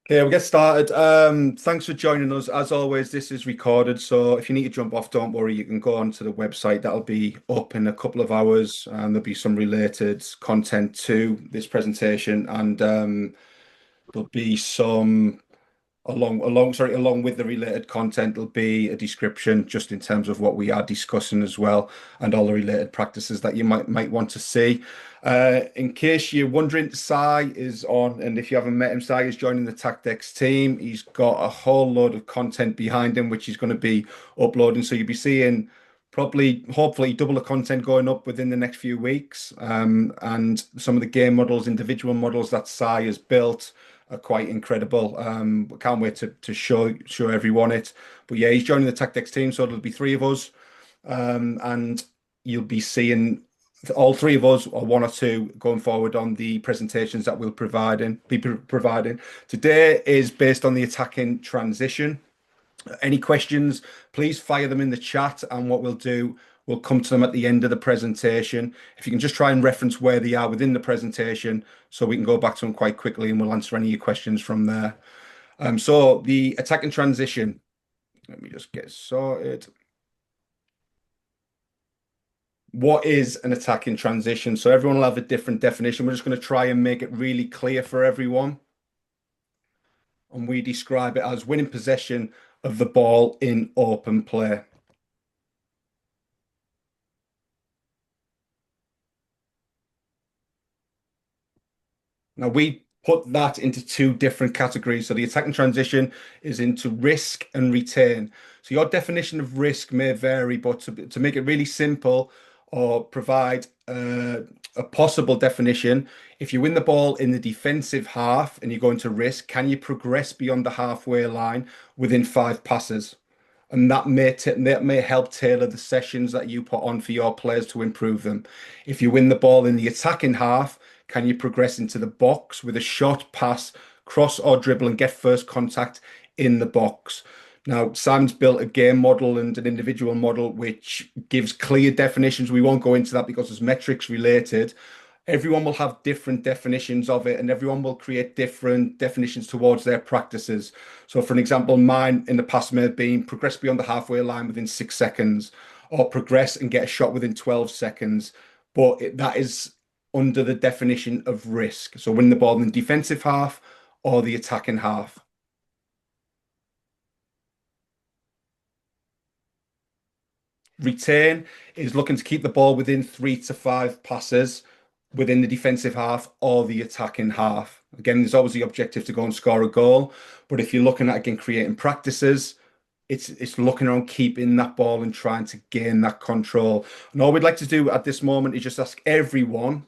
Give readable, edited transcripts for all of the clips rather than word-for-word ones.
Okay, we'll get started. Thanks for joining us. As always, this is recorded, so if you need to jump off, don't worry. You can go onto the website. That'll be up in a couple of hours, and there'll be some related content to this presentation, and there'll be some along with the related content, there'll be a description just in terms of what we are discussing as well, and all the related practices that you might want to see. In case you're wondering, Sai is on, and if you haven't met him, Sai is joining the Tactics team. He's got a whole load of content behind him, which he's going to be uploading. So you'll be seeing probably, hopefully, double the content going up within the next few weeks. And some of the game models, individual models that Sai has built are quite incredible. Can't wait to show everyone it. But yeah, he's joining the Tactics team, so there'll be three of us, and you'll be seeing all three of us, or one or two, going forward on the presentations that we'll be providing. Today is based on the attacking transition. Any questions, please fire them in the chat, and what we'll do, we'll come to them at the end of the presentation. If you can just try and reference where they are within the presentation so we can go back to them quite quickly and we'll answer any of your questions from there. So the attacking transition, let me just get sorted. What is an attacking transition? So everyone will have a different definition. We're just going to try and make it really clear for everyone. And we describe it as winning possession of the ball in open play. Now we put that into two different categories. So the attacking transition is into risk and retain. So your definition of risk may vary, but to make it really simple or provide a possible definition, if you win the ball in the defensive half and you go into risk, can you progress beyond the halfway line within 5 passes? And that may help tailor the sessions that you put on for your players to improve them. If you win the ball in the attacking half, can you progress into the box with a shot, pass, cross, or dribble and get first contact in the box? Now, Sam's built a game model and an individual model which gives clear definitions. We won't go into that because it's metrics related. Everyone will have different definitions of it, and everyone will create different definitions towards their practices. So, for an example, mine in the past may have been progress beyond the halfway line within 6 seconds, or progress and get a shot within 12 seconds. But that is under the definition of risk. So, win the ball in the defensive half or the attacking half. Retain is looking to keep the ball within 3 to 5 passes within the defensive half or the attacking half. Again, there's always the objective to go and score a goal, but if you're looking at, again, creating practices, it's looking around keeping that ball and trying to gain that control. And all we'd like to do at this moment is just ask everyone,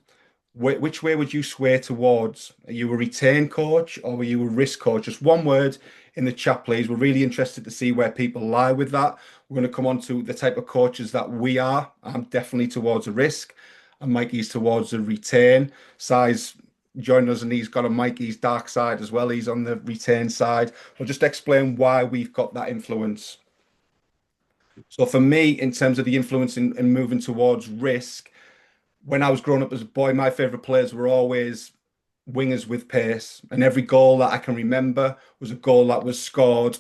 which way would you sway towards? Are you a retain coach or are you a risk coach? Just one word in the chat, please. We're really interested to see where people lie with that. We're going to come on to the type of coaches that we are. I'm definitely towards a risk, and Mikey's towards a retain. Sai's joined us, and he's got a Mikey's dark side as well. He's on the retain side. We'll just explain why we've got that influence. So for me, in terms of the influence in moving towards risk, when I was growing up as a boy, my favorite players were always wingers with pace, and every goal that I can remember was a goal that was scored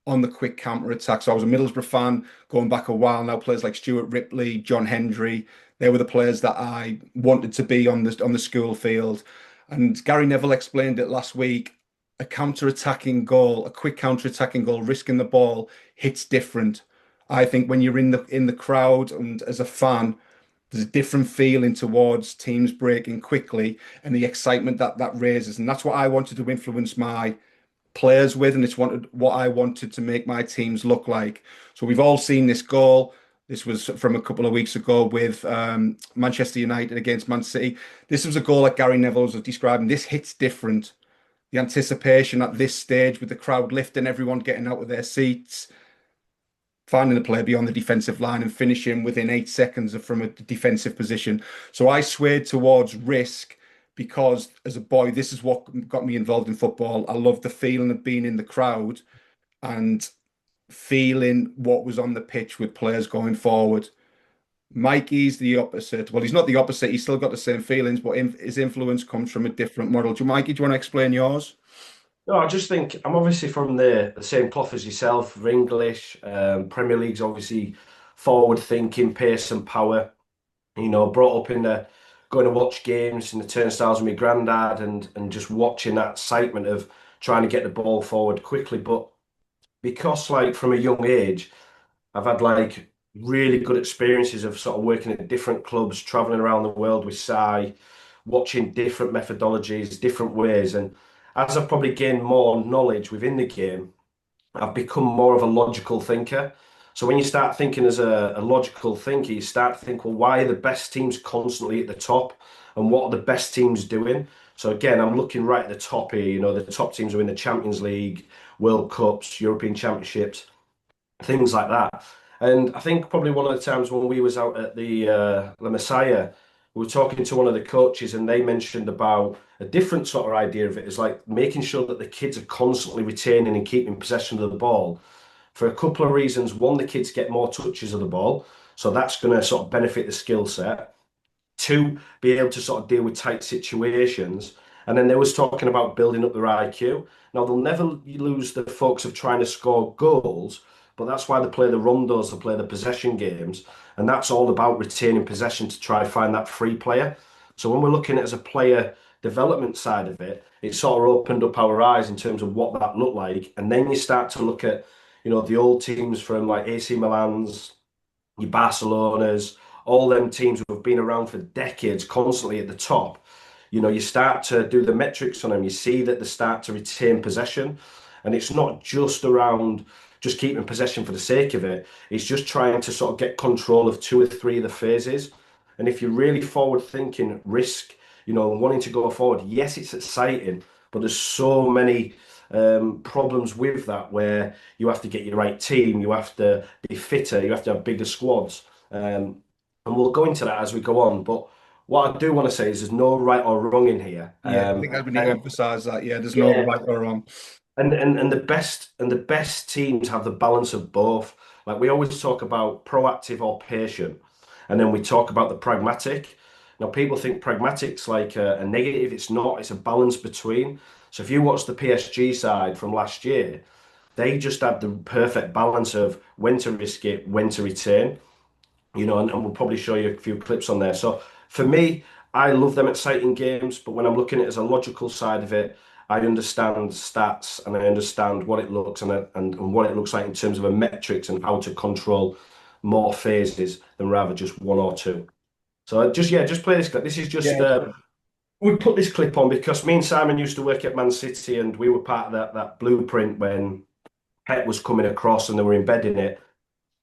on the quick counter attack. So I was a Middlesbrough fan going back a while now. Players like Stuart Ripley, John Hendry, they were the players that I wanted to be on the school field. And Gary Neville explained it last week. A counter-attacking goal, a quick counter-attacking goal, risking the ball, hits different. I think when you're in the crowd and as a fan, there's a different feeling towards teams breaking quickly and the excitement that raises. And that's what I wanted to influence my players with, and it's what I wanted to make my teams look like. So we've all seen this goal. This was from a couple of weeks ago with Manchester United against Man City. This was a goal that Gary Neville was describing. This hits different. The anticipation at this stage with the crowd lifting, everyone getting out of their seats, finding the player beyond the defensive line and finishing within 8 seconds from a defensive position. So I swayed towards risk because as a boy, this is what got me involved in football. I loved the feeling of being in the crowd and feeling what was on the pitch with players going forward. Mikey's the opposite. Well, he's not the opposite. He's still got the same feelings, but his influence comes from a different model. Mikey, do you want to explain yours? No, I just think I'm obviously from the same cloth as yourself. We're English, Premier League's obviously forward thinking, pace and power. Brought up in the going to watch games in the turnstiles with my granddad and just watching that excitement of trying to get the ball forward quickly. But because like from a young age, I've had like really good experiences of sort of working at different clubs, traveling around the world with Sai, watching different methodologies, different ways. And as I've probably gained more knowledge within the game, I've become more of a logical thinker. So when you start thinking as a logical thinker, you start to think, well, why are the best teams constantly at the top? And what are the best teams doing? So again, I'm looking right at the top here. The top teams are in the Champions League, World Cups, European Championships, things like that. And I think probably one of the times when we was out at the La Messiah, we were talking to one of the coaches, and they mentioned about a different sort of idea of it is like making sure that the kids are constantly retaining and keeping possession of the ball for a couple of reasons. One, the kids get more touches of the ball, so that's going to sort of benefit the skill set. Two, be able to sort of deal with tight situations. And then they was talking about building up their IQ. Now they'll never lose the focus of trying to score goals, but that's why they play the rondos, they play the possession games, and that's all about retaining possession to try to find that free player. So when we're looking at as a player development side of it, it sort of opened up our eyes in terms of what that looked like. And then you start to look at, the old teams from like AC Milan's, your Barcelona's, all them teams who have been around for decades, constantly at the top. You start to do the metrics on them. You see that they start to retain possession, and it's not just around just keeping possession for the sake of it. It's just trying to sort of get control of two or three of the phases. And if you're really forward thinking, risk, wanting to go forward, yes, it's exciting, but there's so many problems with that where you have to get your right team, you have to be fitter, you have to have bigger squads. And we'll go into that as we go on. But what I do want to say is there's no right or wrong in here. Yeah, I think we need to emphasize that. Yeah, there's no Yeah, right or wrong. and the best teams have the balance of both. Like we always talk about proactive or patient, and then we talk about the pragmatic. Now people think pragmatic's like a negative. It's not. It's a balance between. So if you watch the PSG side from last year, they just had the perfect balance of when to risk it, when to retain. And we'll probably show you a few clips on there. So for me, I love them exciting games, but when I'm looking at it as a logical side of it, I understand stats and I understand what it looks and what it looks like in terms of a metrics and how to control more phases than rather just one or two. So just play this clip. This is just Yeah. we put this clip on because me and Simon used to work at Man City and we were part of that blueprint when Pep was coming across and they were embedding it.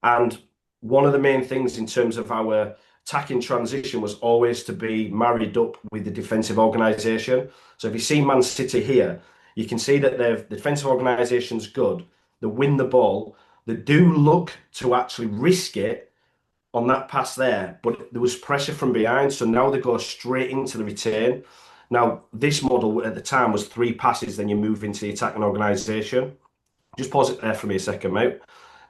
And one of the main things in terms of our attacking transition was always to be married up with the defensive organisation. So if you see Man City here, you can see that their defensive organisation's good. They win the ball. They do look to actually risk it on that pass there, but there was pressure from behind. So now they go straight into the return. Now, this model at the time was three passes, then you move into the attacking organisation. Just pause it there for me a second, mate.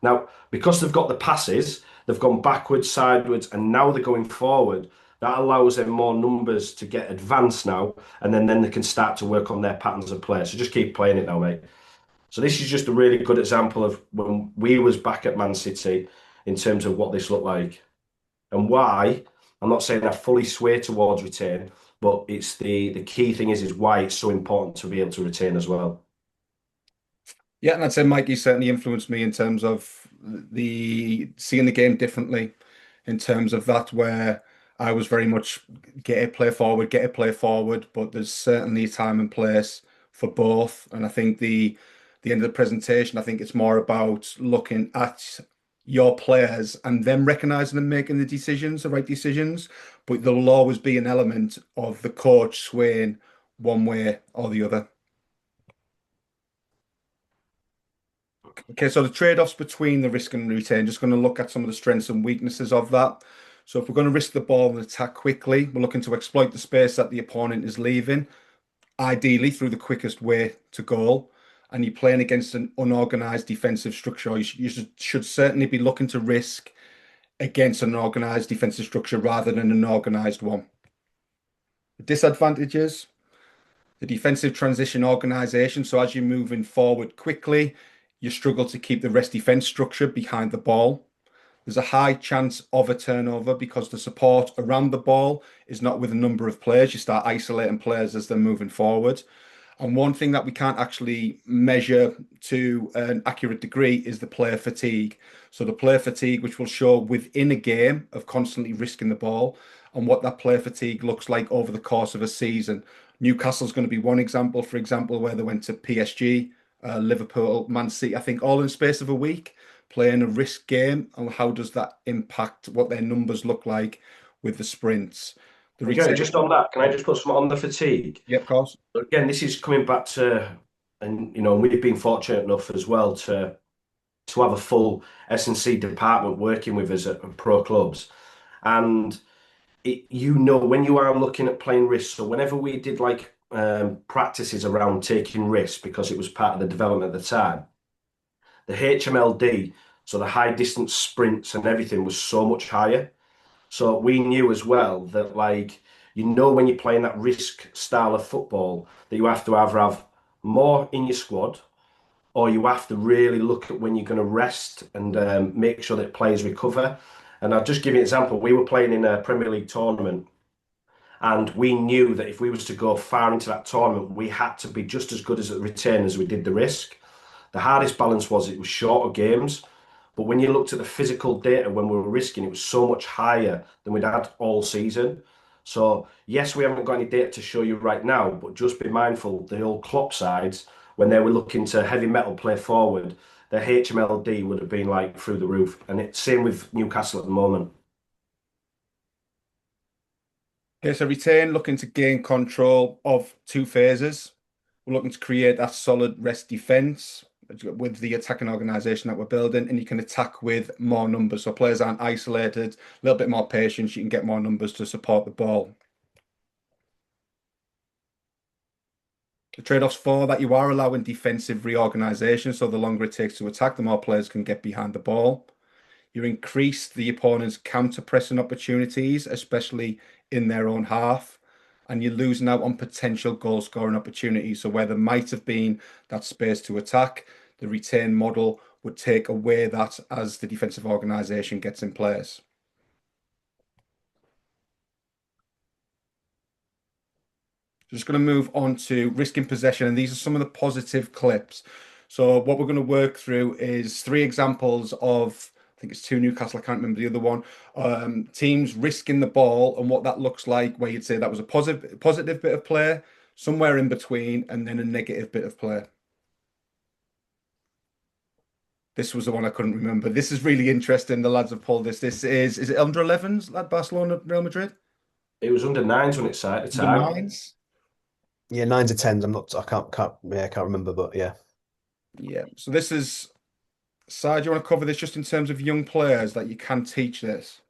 Now, because they've got the passes, they've gone backwards, sideways, and now they're going forward. That allows them more numbers to get advanced now, and then they can start to work on their patterns of play. So just keep playing it now, mate. So this is just a really good example of when we was back at Man City in terms of what this looked like and why. I'm not saying I fully sway towards retain, but it's the key thing is why it's so important to be able to retain as well. Yeah, and I'd say Mikey certainly influenced me in terms of the seeing the game differently, in terms of that where I was very much get it, play forward, but there's certainly a time and place for both. And I think the end of the presentation, I think it's more about looking at your players and them recognizing and making the decisions, the right decisions. But there will always be an element of the coach swaying one way or the other. Okay, so the trade-offs between the risk and retain, just going to look at some of the strengths and weaknesses of that. So if we're going to risk the ball and attack quickly, we're looking to exploit the space that the opponent is leaving, ideally through the quickest way to goal. And you're playing against an unorganized defensive structure. You should certainly be looking to risk against an organized defensive structure rather than an organized one. Disadvantages. The defensive transition organisation. So as you're moving forward quickly, you struggle to keep the rest defence structure behind the ball. There's a high chance of a turnover because the support around the ball is not with a number of players. You start isolating players as they're moving forward. And one thing that we can't actually measure to an accurate degree is the player fatigue. So the player fatigue, which will show within a game of constantly risking the ball and what that player fatigue looks like over the course of a season. Newcastle's going to be one example, for example, where they went to PSG, Liverpool, Man City, I think all in the space of a week, playing a risk game. And how does that impact what their numbers look like with the sprints? The And Jerry, return. just on that, can I just put some on the fatigue? Yeah, of course. Again, this is coming back to, and we've been fortunate enough as well to have a full S&C department working with us at pro clubs. And when you are looking at playing risks, so whenever we did like practices around taking risks, because it was part of the development at the time, the HMLD, so the high distance sprints and everything was so much higher. So we knew as well that when you're playing that risk style of football, that you have to either have more in your squad, or you have to really look at when you're going to rest and make sure that players recover. And I'll just give you an example. We were playing in a Premier League tournament, and we knew that if we was to go far into that tournament, we had to be just as good as a return as we did the risk. The hardest balance was it was shorter games, but when you looked at the physical data when we were risking, it was so much higher than we'd had all season. So yes, we haven't got any data to show you right now, but just be mindful the old Klopp sides, when they were looking to heavy metal play forward, their HMLD would have been like through the roof. And it's same with Newcastle at the moment. Okay, so retain looking to gain control of two phases. We're looking to create that solid rest defense with the attacking organization that we're building, and you can attack with more numbers. So players aren't isolated, a little bit more patience, you can get more numbers to support the ball. The trade-offs for that, you are allowing defensive reorganization. So the longer it takes to attack, the more players can get behind the ball. You increase the opponent's counter pressing opportunities, especially in their own half, and you're losing out on potential goal scoring opportunities. So where there might have been that space to attack, the retain model would take away that as the defensive organisation gets in place. Just going to move on to risk in possession, and these are some of the positive clips. So what we're going to work through is three examples of, I think it's two Newcastle, I can't remember the other one, teams risking the ball and what that looks like, where you'd say that was a positive bit of play, somewhere in between, and then a negative bit of play. This was the one I couldn't remember. This is really interesting. The lads have pulled this. This is it under 11s at Barcelona, Real Madrid? It was under nines when it started at the Under time. nines? Yeah, nines or tens. I can't remember, but yeah. Yeah. So this is, Si, do you want to cover this just in terms of young players that you can teach this?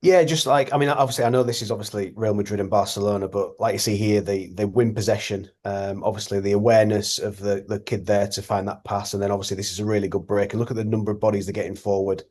Yeah, just like I mean, obviously, I know this is obviously Real Madrid and Barcelona, but like you see here, they win possession. Obviously, the awareness of the kid there to find that pass, and then obviously this is a really good break. And look at the number of bodies they're getting forward,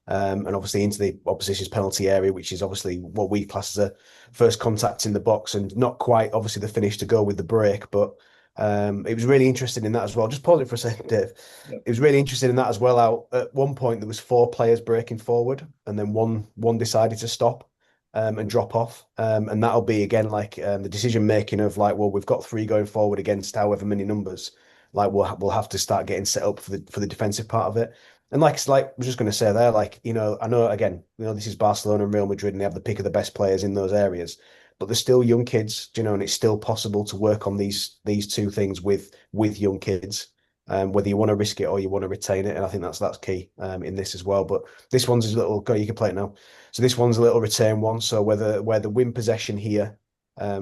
and obviously into the opposition's penalty area, which is obviously what we class as a first contact in the box, and not quite obviously the finish to go with the break, but. It was really interesting in that as well. Just pause it for a second, Dave. Yeah. It was really interesting in that as well. How at one point there was four players breaking forward, and then one decided to stop and drop off. And that'll be again like the decision making of like, well, we've got three going forward against however many numbers. Like we'll have to start getting set up for the defensive part of it. And like I was just going to say there, like I know again, this is Barcelona and Real Madrid, and they have the pick of the best players in those areas. But they're still young kids, and it's still possible to work on these two things with young kids, whether you want to risk it or you want to retain it. And I think that's key in this as well. But this one's a little go, you can play it now. So this one's a little return one. So where the win possession here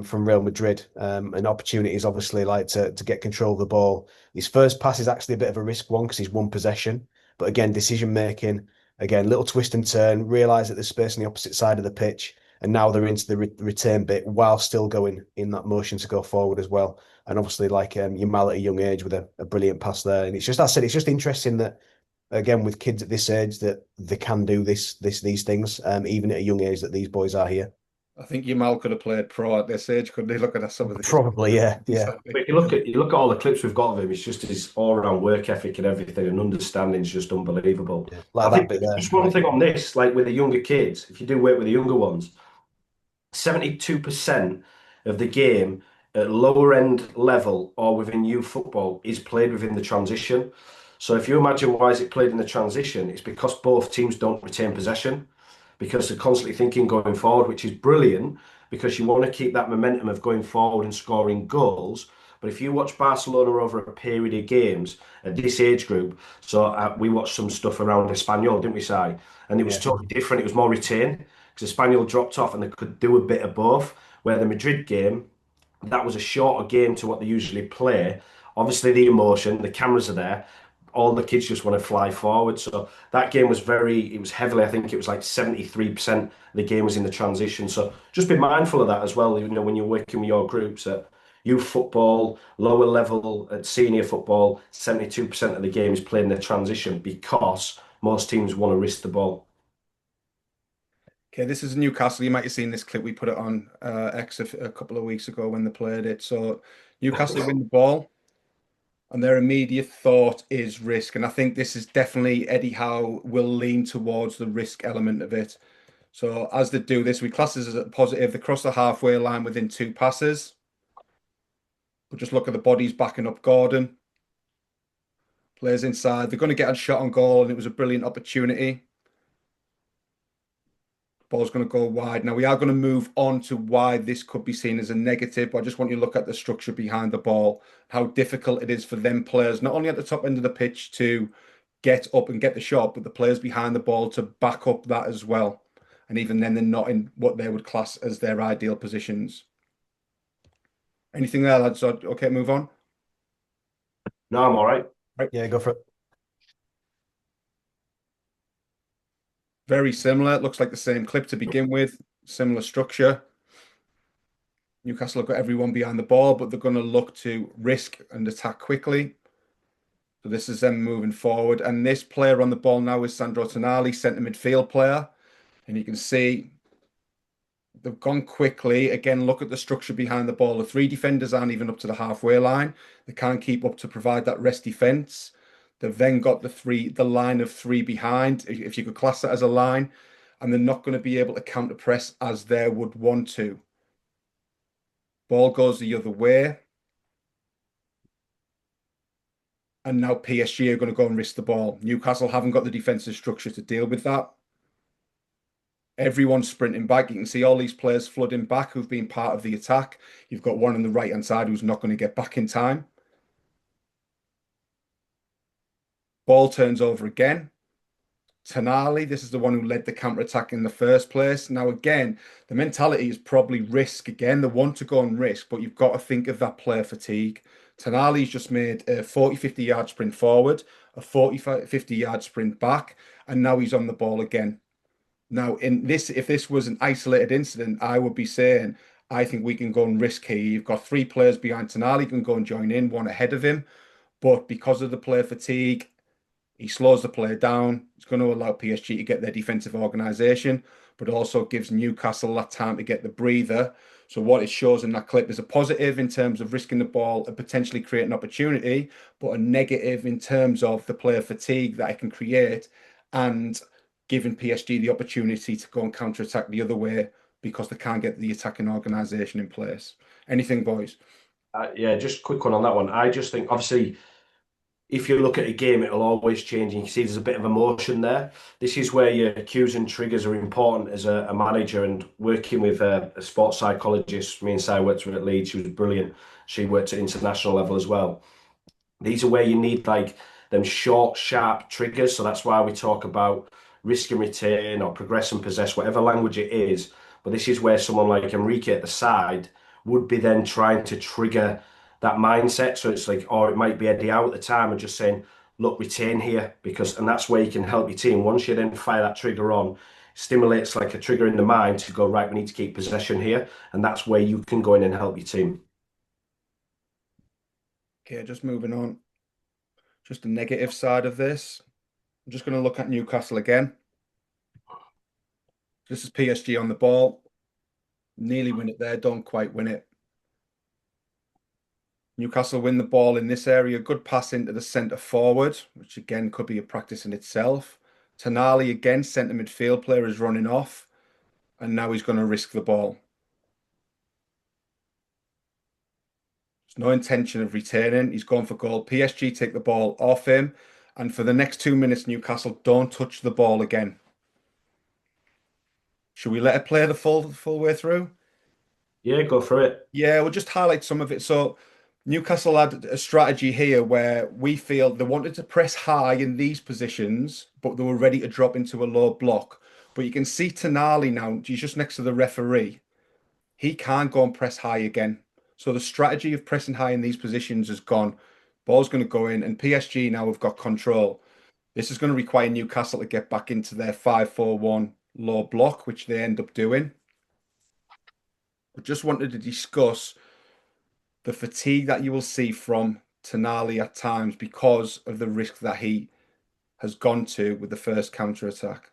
from Real Madrid, an opportunity is obviously like to get control of the ball. His first pass is actually a bit of a risk one because he's won possession. But again, decision making, again, little twist and turn, realise that there's space on the opposite side of the pitch. And now they're into the return bit while still going in that motion to go forward as well. And obviously, like Yamal at a young age with a brilliant pass there. And it's just, I said, it's just interesting that, again, with kids at this age, that they can do these things, even at a young age that these boys are here. I think Yamal could have played pro at this age, couldn't he? Looking at some of this. Probably, yeah. But if you look at all the clips we've got of him, it's just his all-around work ethic and everything, and understanding is just unbelievable. Yeah. Like I that think bit there. just one thing on this, like with the younger kids, if you do work with the younger ones, 72% of the game at lower end level or within youth football is played within the transition. So if you imagine why is it played in the transition, it's because both teams don't retain possession because they're constantly thinking going forward, which is brilliant because you want to keep that momentum of going forward and scoring goals. But if you watch Barcelona over a period of games at this age group, so we watched some stuff around Espanyol, didn't we, Si? And it was Yeah. totally different. It was more retain because Espanyol dropped off and they could do a bit of both. Where the Madrid game, that was a shorter game to what they usually play. Obviously, the emotion, the cameras are there. All the kids just want to fly forward. So that game was it was heavily, I think it was like 73% of the game was in the transition. So just be mindful of that as well, you know, when you're working with your groups at youth football, lower level, at senior football, 72% of the game is played in the transition because most teams want to risk the ball. Okay, this is Newcastle. You might have seen this clip. We put it on X a couple of weeks ago when they played it. So Newcastle win the ball, and their immediate thought is risk. And I think this is definitely Eddie Howe will lean towards the risk element of it. So as they do this, we class this as a positive. They cross the halfway line within 2 passes. We'll just look at the bodies backing up Gordon. Players inside. They're going to get a shot on goal, and it was a brilliant opportunity. Ball's going to go wide. Now we are going to move on to why this could be seen as a negative, but I just want you to look at the structure behind the ball, how difficult it is for them players, not only at the top end of the pitch to get up and get the shot, but the players behind the ball to back up that as well. And even then, they're not in what they would class as their ideal positions. Anything there, lads? Okay, move on. No, I'm all right. Right. Yeah, go for it. Very similar. It looks like the same clip to begin with. Similar structure. Newcastle have got everyone behind the ball, but they're going to look to risk and attack quickly. So this is them moving forward. And this player on the ball now is Sandro Tonali, centre midfield player. And you can see they've gone quickly. Again, look at the structure behind the ball. The three defenders aren't even up to the halfway line. They can't keep up to provide that rest defence. They've then got the line of three behind, if you could class that as a line, and they're not going to be able to counter press as they would want to. Ball goes the other way. And now PSG are going to go and risk the ball. Newcastle haven't got the defensive structure to deal with that. Everyone's sprinting back. You can see all these players flooding back who've been part of the attack. You've got one on the right-hand side who's not going to get back in time. Ball turns over again. Tonali, this is the one who led the counter-attack in the first place. Now, again, the mentality is probably risk again. They want to go and risk, but you've got to think of that player fatigue. Tonali's just made a 40, 50-yard sprint forward, a 40, 50-yard sprint back, and now he's on the ball again. Now, if this was an isolated incident, I would be saying, I think we can go and risk here. You've got three players behind Tonali, can go and join in, one ahead of him. But because of the player fatigue, he slows the play down. It's going to allow PSG to get their defensive organisation, but also gives Newcastle that time to get the breather. So what it shows in that clip is a positive in terms of risking the ball and potentially creating opportunity, but a negative in terms of the player fatigue that it can create and giving PSG the opportunity to go and counter-attack the other way because they can't get the attacking organisation in place. Anything, boys? Yeah, just a quick one on that one. I just think, obviously, if you look at a game, it'll always change. And you can see there's a bit of emotion there. This is where your cues and triggers are important as a manager. And working with a sports psychologist, me and Si worked with at Leeds. She was brilliant. She worked at international level as well. These are where you need like them short, sharp triggers. So that's why we talk about risk and retain or progress and possess, whatever language it is. But this is where someone like Enrique at the side would be then trying to trigger that mindset. So it's like, or it might be Eddie out at the time and just saying, look, retain here because, and that's where you can help your team. Once you then fire that trigger on, stimulates like a trigger in the mind to go, right, we need to keep possession here. And that's where you can go in and help your team. Okay, just moving on. Just the negative side of this. I'm just going to look at Newcastle again. This is PSG on the ball. Nearly win it there, don't quite win it. Newcastle win the ball in this area. Good pass into the centre forward, which again could be a practice in itself. Tonali again, centre midfield player, is running off, and now he's going to risk the ball. There's no intention of retaining. He's gone for goal. PSG take the ball off him, and for the next 2 minutes, Newcastle don't touch the ball again. Should we let it play the full way through? Yeah, go for it. Yeah, we'll just highlight some of it. So Newcastle had a strategy here where we feel they wanted to press high in these positions, but they were ready to drop into a low block. But you can see Tonali now, he's just next to the referee. He can't go and press high again. So the strategy of pressing high in these positions has gone. Ball's going to go in, and PSG now have got control. This is going to require Newcastle to get back into their 5-4-1 low block, which they end up doing. I just wanted to discuss the fatigue that you will see from Tonali at times because of the risk that he has gone to with the first counter attack.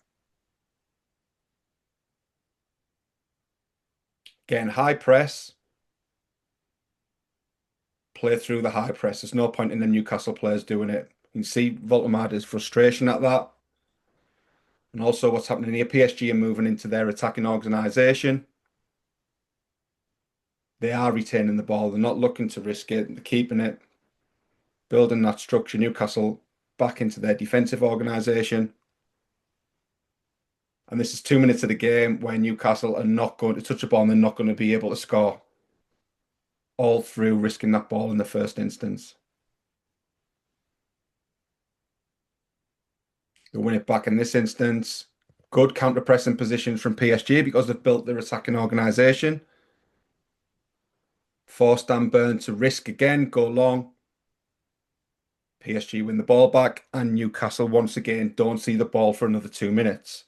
Again, high press, play through the high press. There's no point in the Newcastle players doing it. You can see Voltemada's frustration at that. And also what's happening here, PSG are moving into their attacking organisation. They are retaining the ball. They're not looking to risk it. They're keeping it, building that structure. Newcastle back into their defensive organisation. And this is 2 minutes of the game where Newcastle are not going to touch a ball and they're not going to be able to score. All through risking that ball in the first instance. They'll win it back in this instance. Good counter-pressing positions from PSG because they've built their attacking organisation. Force Dan Burn to risk again, go long. PSG win the ball back, and Newcastle once again don't see the ball for another 2 minutes.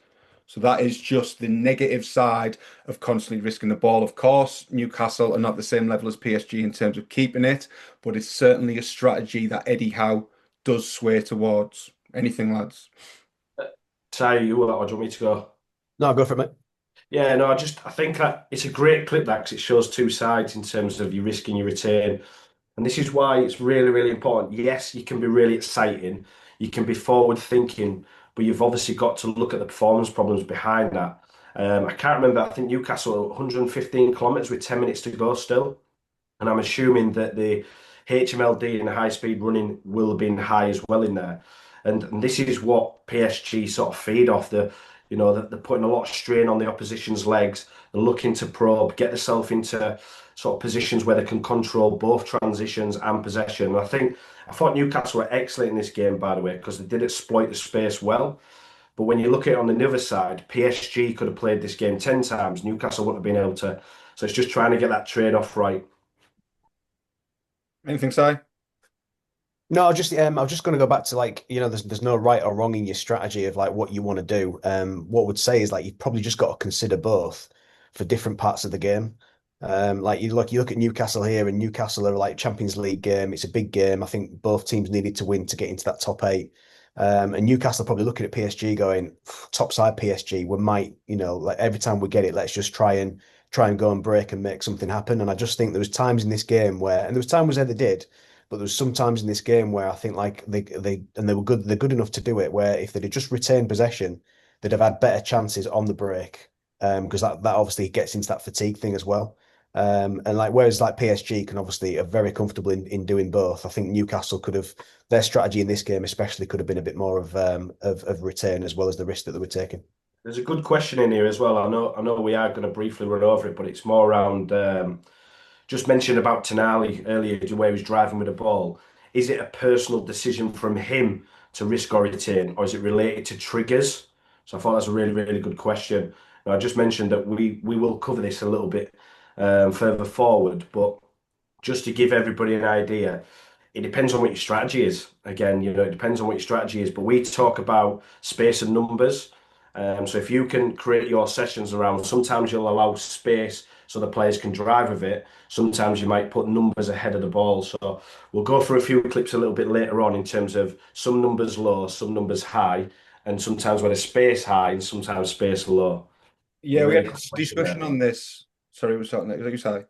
So that is just the negative side of constantly risking the ball. Of course, Newcastle are not the same level as PSG in terms of keeping it, but it's certainly a strategy that Eddie Howe does sway towards. Anything, lads? Say you or do you want me to go? No, go for it, mate. Yeah, no, I think that it's a great clip that because it shows two sides in terms of your risk and your return. And this is why it's really, really important. Yes, you can be really exciting, you can be forward thinking, but you've obviously got to look at the performance problems behind that. I can't remember, I think Newcastle are 115 kilometres with 10 minutes to go still. And I'm assuming that the HMLD and the high speed running will have been high as well in there. And this is what PSG sort of feed off they're putting a lot of strain on the opposition's legs. They're looking to probe, get themselves into sort of positions where they can control both transitions and possession. And I thought Newcastle were excellent in this game, by the way, because they did exploit the space well. But when you look at it on the other side, PSG could have played this game 10 times. Newcastle wouldn't have been able to. So it's just trying to get that trade-off right. Anything, Si? No, I was just going to go back to like, there's no right or wrong in your strategy of like what you want to do. What I would say is like you've probably just got to consider both for different parts of the game. Like you look at Newcastle here, and Newcastle are like Champions League game. It's a big game. I think both teams needed to win to get into that top eight. And Newcastle are probably looking at PSG going, top side PSG, we might, like every time we get it, let's just try and go and break and make something happen. And I just think there was times in this game where, and there was times where they did. But there was some times in this game where I think like they were good. They're good enough to do it. Where if they'd have just retained possession, they'd have had better chances on the break. Because that obviously gets into that fatigue thing as well. And like whereas like PSG can obviously are very comfortable in doing both. I think Newcastle could have their strategy in this game especially could have been a bit more of return as well as the risk that they were taking. There's a good question in here as well. I know we are going to briefly run over it, but it's more around just mentioned about Tonali earlier, where he was driving with the ball. Is it a personal decision from him to risk or retain, or is it related to triggers? So I thought that's a really, really good question. Now, I just mentioned that we will cover this a little bit further forward, but just to give everybody an idea, it depends on what your strategy is. Again, it depends on what your strategy is, but we talk about space and numbers. So if you can create your sessions around, sometimes you'll allow space so the players can drive with it. Sometimes you might put numbers ahead of the ball. So we'll go through a few clips a little bit later on in terms of some numbers low, some numbers high, and sometimes where the space high and sometimes space low. Yeah, we Really had good a question discussion there. on this Sorry, was that you, Sally?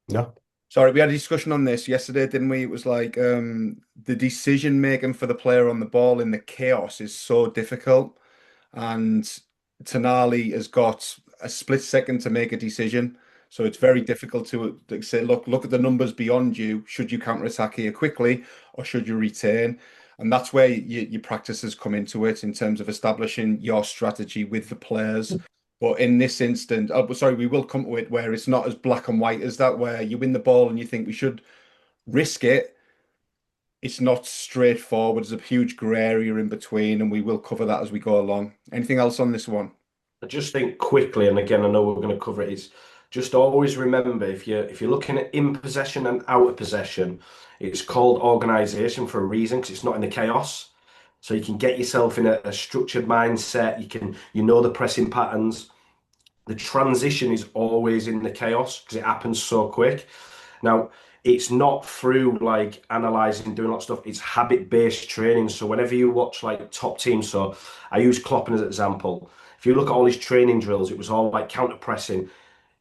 No. Sorry, we had a discussion on this yesterday, didn't we? It was like the decision making for the player on the ball in the chaos is so difficult, and Tonali has got a split second to make a decision. So it's very difficult to say, look at the numbers beyond you. Should you counter attack here quickly, or should you retain? And that's where your practices come into it in terms of establishing your strategy with the players. But in this instant, oh, sorry, we will come to it where it's not as black and white as that, where you win the ball and you think we should risk it. It's not straightforward. There's a huge grey area in between, and we will cover that as we go along. Anything else on this one? I just think quickly, and again, I know we're going to cover it, is just always remember if you're looking at in possession and out of possession, it's called organization for a reason because it's not in the chaos. So you can get yourself in a structured mindset. You know the pressing patterns. The transition is always in the chaos because it happens so quick. Now, it's not through like analyzing, doing a lot of stuff. It's habit-based training. So whenever you watch like top teams, so I use Klopp as an example. If you look at all his training drills, it was all like counter pressing.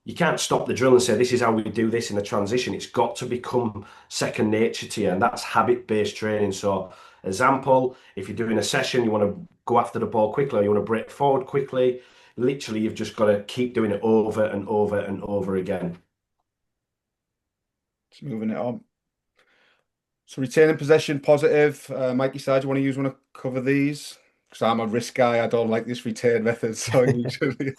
You can't stop the drill and say this is how we do this in the transition. It's got to become second nature to you, and that's habit-based training. So, example, if you're doing a session, you want to go after the ball quickly, or you want to break forward quickly. Literally, you've just got to keep doing it over and over and over again. Just moving it on. So retaining possession, positive. Mikey side, you want to use one to cover these? Because I'm a risk guy. I don't like this retain method. So usually,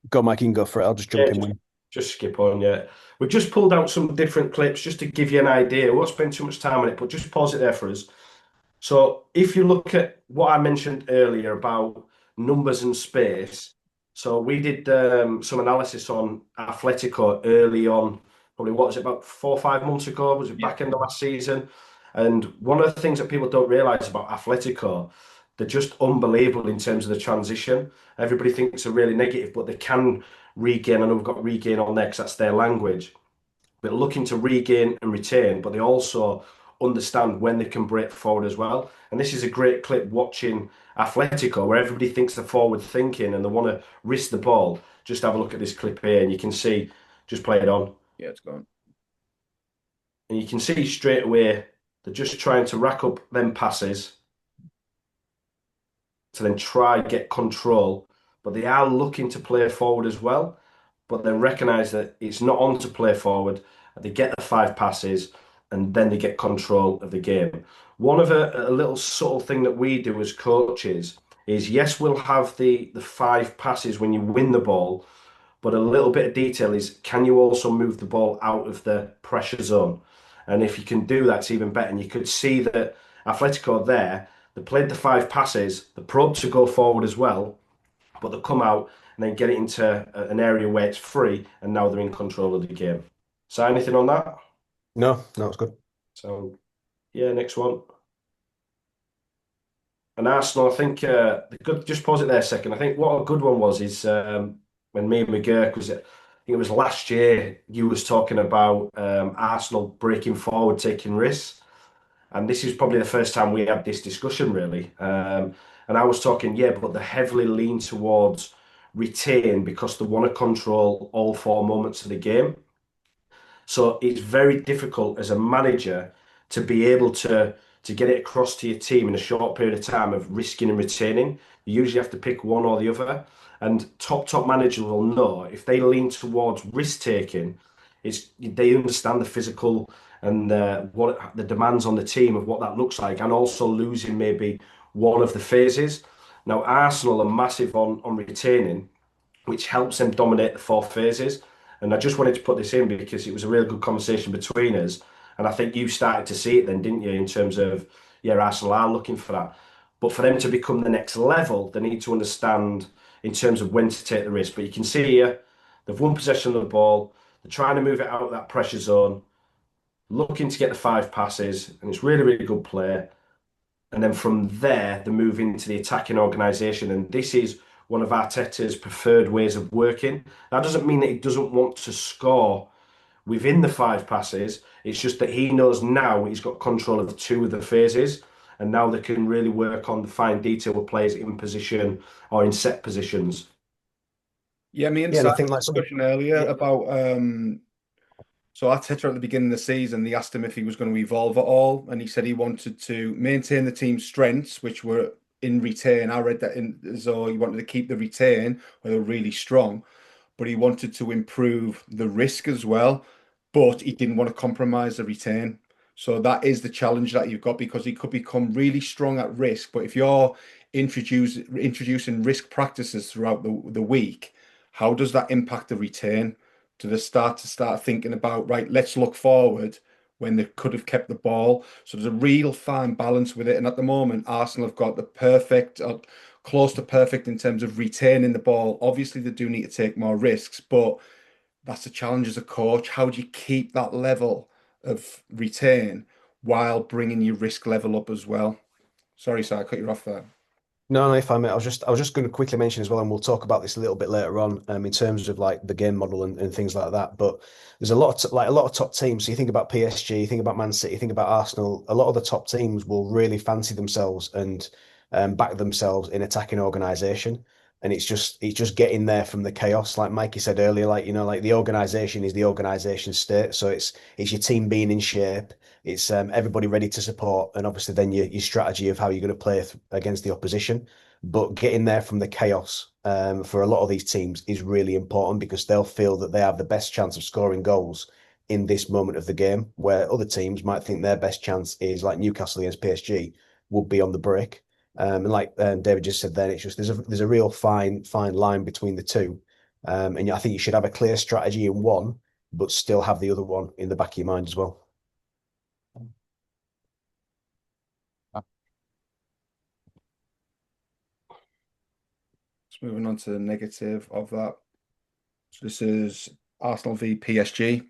Go, Mike, you can go for it. I'll just Yeah, jump in when. just skip on, yeah. We've just pulled out some different clips just to give you an idea. We won't spend too much time on it, but just pause it there for us. So if you look at what I mentioned earlier about numbers and space, so we did some analysis on Atletico early on, probably what was it, about 4 or 5 months ago? Was it yeah, back in the last season? And one of the things that people don't realize about Atletico, they're just unbelievable in terms of the transition. Everybody thinks they're really negative, but they can regain. I know we've got regain on there because that's their language, but looking to regain and retain, but they also understand when they can break forward as well. And this is a great clip watching Atletico, where everybody thinks they're forward thinking and they want to risk the ball. Just have a look at this clip here, and you can see, just play it on, yeah, it's gone. and you can see straight away they're just trying to rack up them passes to then try get control, but they are looking to play forward as well. But then recognise that it's not on to play forward. They get the 5 passes and then they get control of the game. One of a little subtle thing that we do as coaches is yes, we'll have the 5 passes when you win the ball, but a little bit of detail is can you also move the ball out of the pressure zone? And if you can do that, it's even better. And you could see that Atletico there, they played the 5 passes, they probed to go forward as well, but they come out and then get it into an area where it's free, and now they're in control of the game. So anything on that? No, no, it's good. So yeah, next one. And Arsenal, I think the good. Just pause it there a second. I think what a good one was is when me and McGurk was it. I think it was last year. You was talking about Arsenal breaking forward, taking risks, and this is probably the first time we had this discussion really. And I was talking, yeah, but they heavily lean towards retain because they want to control all 4 moments of the game. So it's very difficult as a manager to be able to get it across to your team in a short period of time of risking and retaining. You usually have to pick one or the other. And top managers will know if they lean towards risk taking, it's they understand the physical and what the demands on the team of what that looks like, and also losing maybe one of the phases. Now Arsenal are massive on retaining, which helps them dominate the 4 phases. And I just wanted to put this in because it was a really good conversation between us. And I think you started to see it then, didn't you, in terms of, yeah, Arsenal are looking for that. But for them to become the next level, they need to understand in terms of when to take the risk. But you can see here, they've won possession of the ball. They're trying to move it out of that pressure zone, looking to get the 5 passes. And it's really, really good play. And then from there, they move into the attacking organisation. And this is one of Arteta's preferred ways of working. That doesn't mean that he doesn't want to score within the 5 passes. It's just that he knows now he's got control of 2 of the phases. And now they can really work on the fine detail with players in position or in set positions. Yeah, me and Yeah, and I Simon think had like a some of discussion earlier yeah, about so Arteta at the beginning of the season, they asked him if he was going to evolve at all, and he said he wanted to maintain the team's strengths, which were in return. I read that in as though he wanted to keep the return, where they were really strong, but he wanted to improve the risk as well, but he didn't want to compromise the return. So that is the challenge that you've got because he could become really strong at risk. But if you're introducing risk practices throughout the week, how does that impact the return? Do they start thinking about, right, let's look forward when they could have kept the ball? So there's a real fine balance with it. And at the moment, Arsenal have got the perfect, close to perfect in terms of retaining the ball. Obviously, they do need to take more risks, but that's the challenge as a coach. How do you keep that level of return while bringing your risk level up as well? Sorry, sir, I cut you off there. No, no, if I may, I was just going to quickly mention as well, and we'll talk about this a little bit later on, in terms of like the game model and things like that. But there's a lot of top teams. So you think about PSG, you think about Man City, you think about Arsenal. A lot of the top teams will really fancy themselves and back themselves in attacking organisation. And it's just getting there from the chaos, like Mikey said earlier. Like like the organisation is the organisation state. So it's your team being in shape. It's everybody ready to support, and obviously then your strategy of how you're going to play against the opposition. But getting there from the chaos for a lot of these teams is really important because they'll feel that they have the best chance of scoring goals in this moment of the game, where other teams might think their best chance is like Newcastle against PSG would be on the break. And like David just said, then it's just there's a real fine line between the two, and I think you should have a clear strategy in one, but still have the other one in the back of your mind as well. Just moving on to the negative of that. So this is Arsenal v PSG.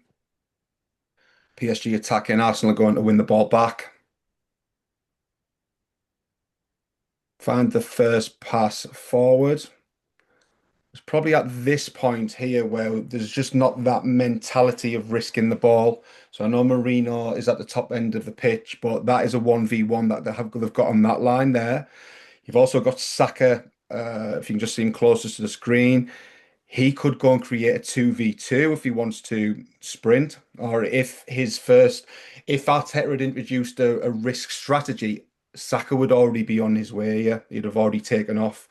PSG attacking, Arsenal are going to win the ball back. Find the first pass forward. It's probably at this point here where there's just not that mentality of risking the ball. So I know Marino is at the top end of the pitch, but that is a 1v1 that they've got on that line there. You've also got Saka, if you can just see him closest to the screen. He could go and create a 2v2 if he wants to sprint, or if Arteta had introduced a risk strategy, Saka would already be on his way. Yeah, he'd have already taken off.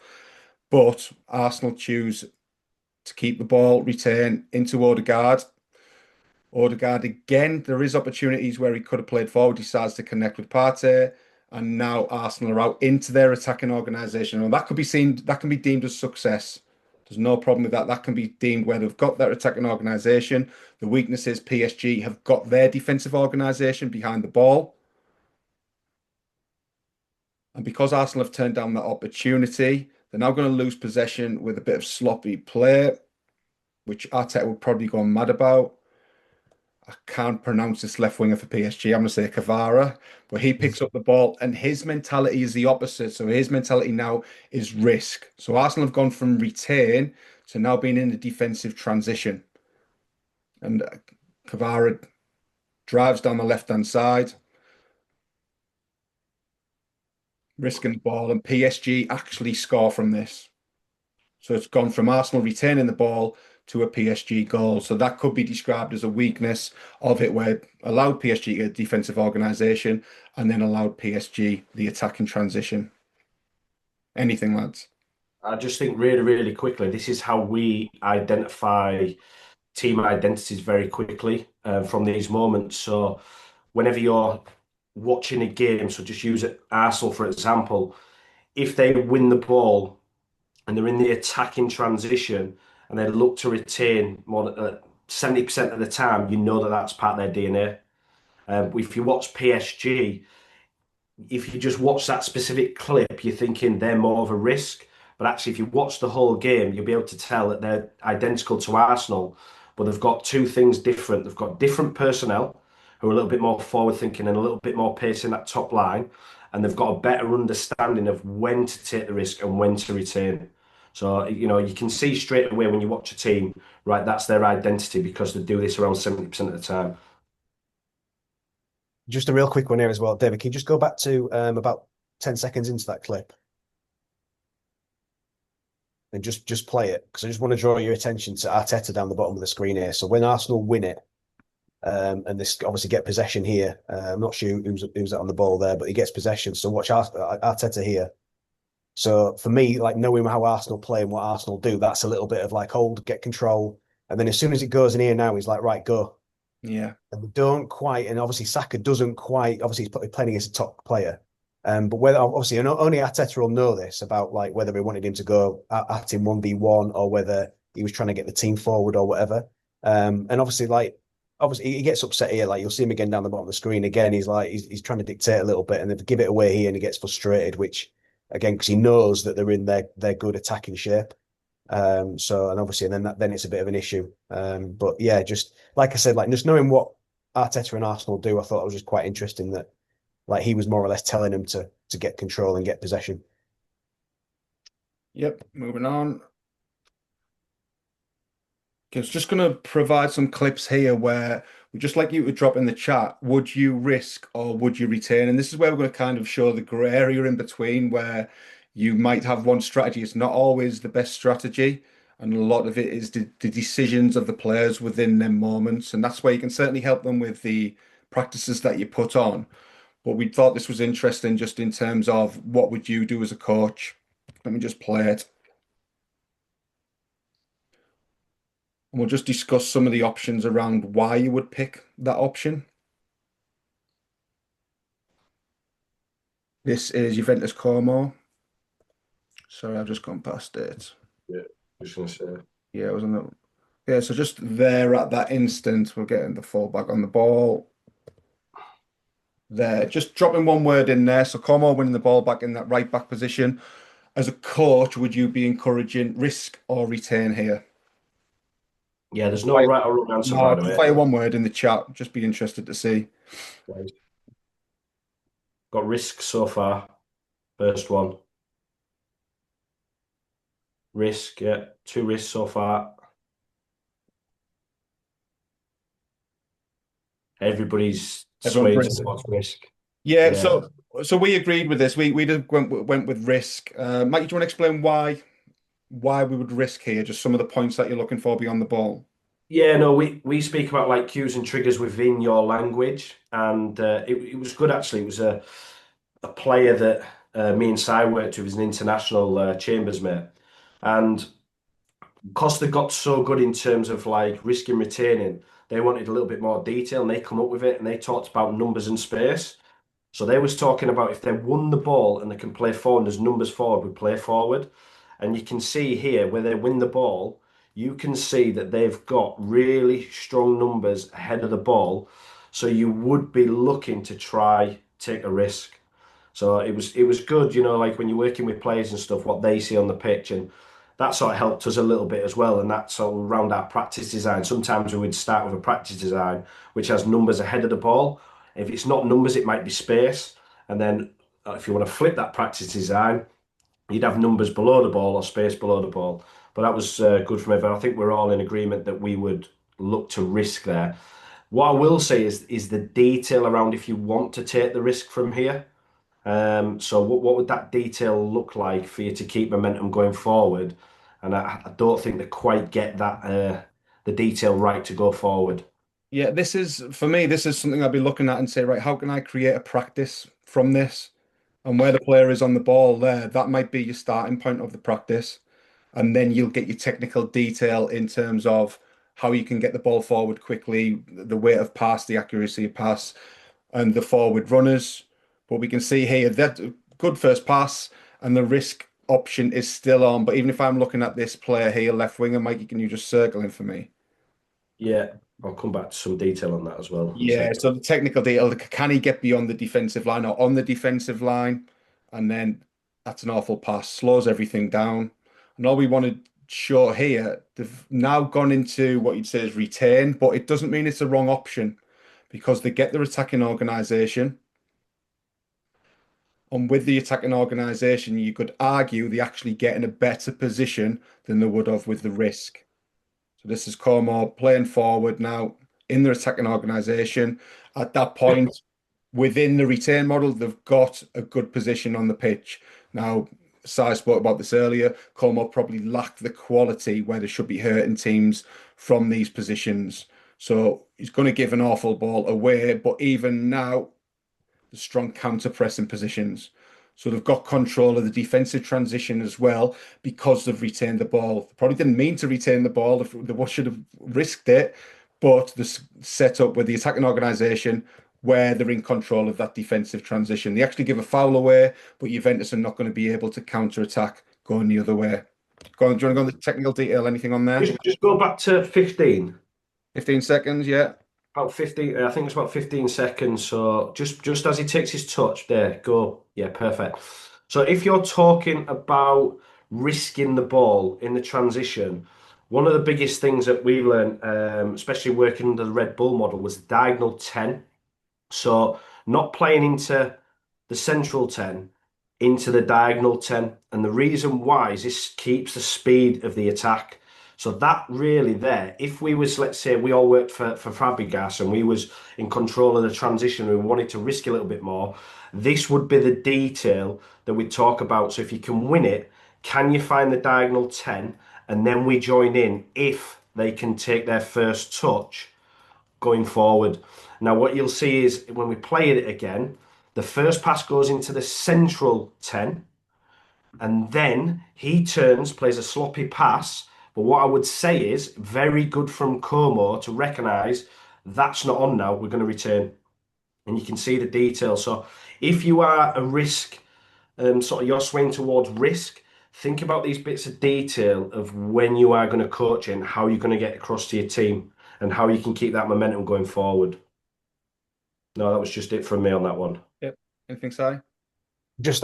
But Arsenal choose to keep the ball, return into Odegaard. Odegaard again, there is opportunities where he could have played forward, decides to connect with Partey, and now Arsenal are out into their attacking organisation. And that can be deemed as success. There's no problem with that. That can be deemed where they've got their attacking organisation. The weakness is PSG have got their defensive organisation behind the ball. And because Arsenal have turned down that opportunity, they're now going to lose possession with a bit of sloppy play, which Arteta would probably go mad about. I can't pronounce this left winger for PSG. I'm going to say Kavara, but he picks up the ball and his mentality is the opposite. So his mentality now is risk. So Arsenal have gone from retain to now being in a defensive transition. And Kavara drives down the left-hand side, risking the ball, and PSG actually score from this. So it's gone from Arsenal retaining the ball to a PSG goal. So that could be described as a weakness of it, where it allowed PSG a defensive organisation and then allowed PSG the attacking transition. Anything, lads? I just think really, really quickly, this is how we identify team identities very quickly from these moments. So whenever you're watching a game, so just use it, Arsenal for example, if they win the ball and they're in the attacking transition and they look to retain more than 70% of the time, you know that that's part of their DNA. If you watch PSG, if you just watch that specific clip, you're thinking they're more of a risk. But actually, if you watch the whole game, you'll be able to tell that they're identical to Arsenal, but they've got two things different. They've got different personnel who are a little bit more forward thinking and a little bit more pace in that top line. And they've got a better understanding of when to take the risk and when to retain. So, you can see straight away when you watch a team, right, that's their identity because they do this around 70% of the time. Just a real quick one here as well, David. Can you just go back to about 10 seconds into that clip? and just play it because I just want to draw your attention to Arteta down the bottom of the screen here. So when Arsenal win it, and this obviously get possession here. I'm not sure who's on the ball there, but he gets possession. So watch Arteta here. So for me, like knowing how Arsenal play and what Arsenal do, that's a little bit of like hold, get control, and then as soon as it goes in here now, he's like, right, go. Yeah. And they don't quite, and obviously Saka doesn't quite. Obviously, he's playing against a top player. But whether obviously only Arteta will know this about like whether he wanted him to go at him 1v1 or whether he was trying to get the team forward or whatever. And obviously he gets upset here. Like you'll see him again down the bottom of the screen. Again, he's trying to dictate a little bit, and they give it away here, and he gets frustrated. Which again, because he knows that they're in their good attacking shape. So and obviously, and then it's a bit of an issue. But yeah, just like I said, like just knowing what Arteta and Arsenal do, I thought it was just quite interesting that like he was more or less telling him to get control and get possession. Yep. Moving on. Okay, I was just going to provide some clips here where we'd just like you to drop in the chat. Would you risk or would you retain? And this is where we're going to kind of show the grey area in between where you might have one strategy. It's not always the best strategy. And a lot of it is the decisions of the players within them moments. And that's where you can certainly help them with the practices that you put on. But we thought this was interesting just in terms of what would you do as a coach? Let me just play it. And we'll just discuss some of the options around why you would pick that option. This is Juventus Como. Sorry, I've just gone past it. Yeah, just gonna say. Yeah, it was on the. Yeah, so just there at that instant, we're getting the fullback on the ball. There, just dropping one word in there. So Como winning the ball back in that right back position. As a coach, would you be encouraging risk or retain here? Yeah, there's no right or wrong answer, by No, the just way. fire one word in the chat. Just be interested to see. Got risk so far. First one. Risk, yeah. 2 risks so far. Everybody's swaying Everyone's towards risk. Yeah, Yeah. so we agreed with this. We just went with risk. Mike, do you want to explain why we would risk here? Just some of the points that you're looking for beyond the ball. Yeah, no, we speak about like cues and triggers within your language, and it was good actually. It was a player that me and Si worked with as an international chambers mate, and because they got so good in terms of like risk and retaining, they wanted a little bit more detail, and they come up with it, and they talked about numbers and space. So they was talking about if they won the ball and they can play forward, as numbers forward would play forward. And you can see here where they win the ball, you can see that they've got really strong numbers ahead of the ball. So you would be looking to try take a risk. So it was good, like when you're working with players and stuff, what they see on the pitch, and that sort of helped us a little bit as well. And that sort of around our practice design. Sometimes we would start with a practice design which has numbers ahead of the ball. If it's not numbers, it might be space. And then if you want to flip that practice design, you'd have numbers below the ball or space below the ball. But that was good from everyone. I think we're all in agreement that we would look to risk there. What I will say is the detail around if you want to take the risk from here. So what would that detail look like for you to keep momentum going forward? And I don't think they quite get that the detail right to go forward. Yeah, this is for me, this is something I'd be looking at and say, right, how can I create a practice from this? And where the player is on the ball there, that might be your starting point of the practice. And then you'll get your technical detail in terms of how you can get the ball forward quickly, the weight of pass, the accuracy of pass, and the forward runners. But we can see here that good first pass and the risk option is still on. But even if I'm looking at this player here, left winger, Mikey, can you just circle him for me? Yeah, I'll come back to some detail on that as well in a Yeah, second. so the technical detail, can he get beyond the defensive line or on the defensive line? And then that's an awful pass, slows everything down. And all we want to show here, they've now gone into what you'd say is retain, but it doesn't mean it's the wrong option because they get their attacking organisation. And with the attacking organisation, you could argue they actually get in a better position than they would have with the risk. So this is Como playing forward now in their attacking organisation. At that point, within the retain model, they've got a good position on the pitch. Now, Si spoke about this earlier. Como probably lacked the quality where they should be hurting teams from these positions. So he's going to give an awful ball away. But even now, the strong counter pressing positions. So they've got control of the defensive transition as well because they've retained the ball. They probably didn't mean to retain the ball. They should have risked it, but the set up with the attacking organisation where they're in control of that defensive transition. They actually give a foul away, but Juventus are not going to be able to counter attack going the other way. Go on, do you want to go on the technical detail? Anything on there? Just go back to 15. 15 seconds, yeah. About 15, I think it's about 15 seconds. So just as he takes his touch, there, go. Yeah, perfect. So if you're talking about risking the ball in the transition, one of the biggest things that we learned, especially working under the Red Bull model, was the diagonal 10. So not playing into the central 10, into the diagonal 10. And the reason why is this keeps the speed of the attack. So that really there, if we was, let's say we all worked for Fabregas and we was in control of the transition, we wanted to risk a little bit more, this would be the detail that we talk about. So if you can win it, can you find the diagonal 10? And then we join in if they can take their first touch going forward. Now, what you'll see is when we play it again, the first pass goes into the central 10, and then he turns, plays a sloppy pass. But what I would say is very good from Como to recognise that's not on now, we're going to return. And you can see the detail. So if you are a risk, sort of you're swaying towards risk, think about these bits of detail of when you are going to coach and how you're going to get across to your team and how you can keep that momentum going forward. No, that was just it from me on that one. Yep. Anything, Si? Just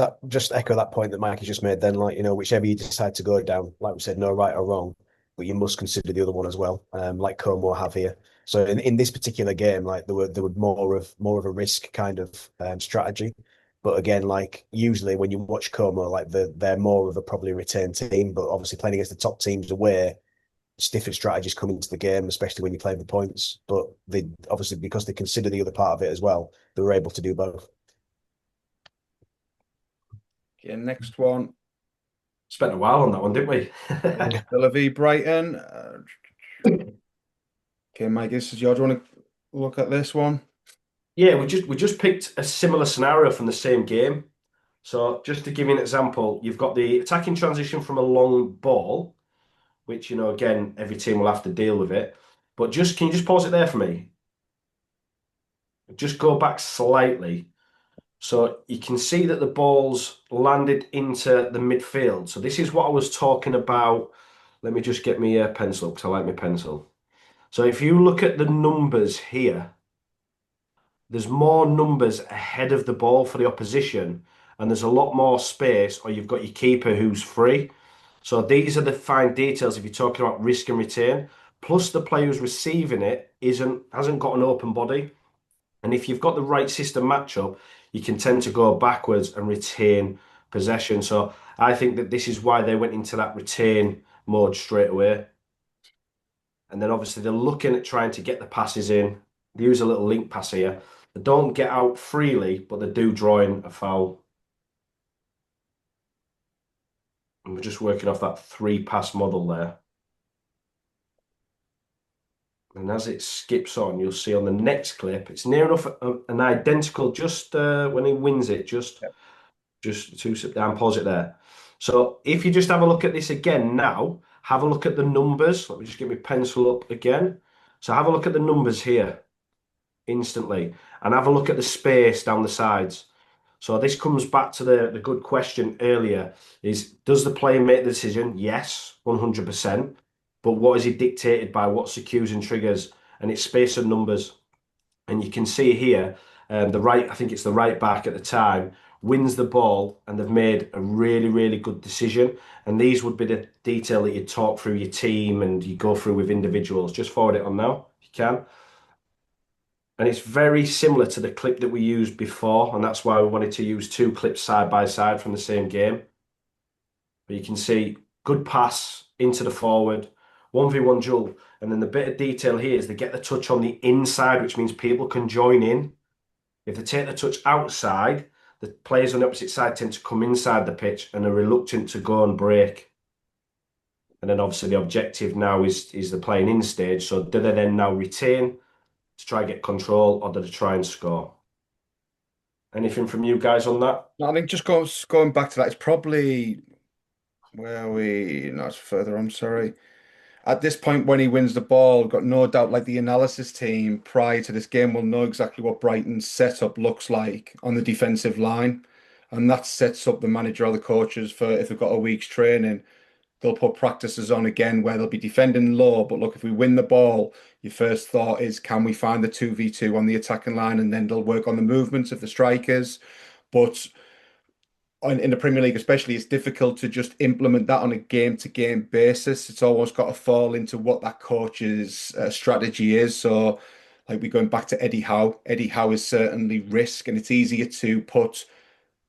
echo that point that Mike has just made then, like, whichever you decide to go down, like we said, no right or wrong, but you must consider the other one as well, like Como have here. So in this particular game, like there were more of a risk kind of strategy. But again, like usually when you watch Como, like they're more of a probably return team, but obviously playing against the top teams away, it's different strategies come into the game, especially when you play the points. But they obviously, because they consider the other part of it as well, they were able to do both. Okay, next one. Spent a while on that one, didn't we? Villa v Brighton. Okay, Mike, this is yours. Do you want to look at this one? Yeah, we just picked a similar scenario from the same game. So just to give you an example, you've got the attacking transition from a long ball, which, again, every team will have to deal with it. But can you just pause it there for me? Just go back slightly. So you can see that the ball's landed into the midfield. So this is what I was talking about. Let me just get my pencil up because I like my pencil. So if you look at the numbers here, there's more numbers ahead of the ball for the opposition, and there's a lot more space, or you've got your keeper who's free. So these are the fine details if you're talking about risk and retain. Plus the player who's receiving it hasn't got an open body. And if you've got the right system matchup, you can tend to go backwards and retain possession. So I think that this is why they went into that retain mode straight away. And then obviously they're looking at trying to get the passes in. They use a little link pass here. They don't get out freely, but they do draw in a foul. And we're just working off that 3-pass model there. And as it skips on, you'll see on the next clip, it's near enough an identical, just when he wins it, just to sit down, pause it there. So if you just have a look at this again now, have a look at the numbers. Let me just get my pencil up again. So have a look at the numbers here instantly and have a look at the space down the sides. So this comes back to the good question earlier is, does the player make the decision? Yes, 100%. But what is it dictated by? What's the cues and triggers? And it's space and numbers. And you can see here, I think it's the right back at the time, wins the ball, and they've made a really, really good decision. And these would be the detail that you talk through your team and you go through with individuals. Just forward it on now, if you can. And it's very similar to the clip that we used before, and that's why we wanted to use 2 clips side by side from the same game. But you can see good pass into the forward, 1v1 duel, and then the bit of detail here is they get the touch on the inside, which means people can join in. If they take the touch outside, the players on the opposite side tend to come inside the pitch and are reluctant to go and break. And then obviously the objective now is the playing in stage. So do they then now retain to try and get control, or do they try and score? Anything from you guys on that? I think just going back to that, it's probably where we no, it's further on, sorry. At this point, when he wins the ball, got no doubt, like the analysis team prior to this game will know exactly what Brighton's setup looks like on the defensive line. And that sets up the manager or the coaches for if they've got a week's training, they'll put practices on again where they'll be defending low. But look, if we win the ball, your first thought is, can we find the 2v2 on the attacking line? And then they'll work on the movements of the strikers. But in the Premier League, especially, it's difficult to just implement that on a game-to-game basis. It's always got to fall into what that coach's strategy is. So, like we're going back to Eddie Howe. Eddie Howe is certainly risk, and it's easier to put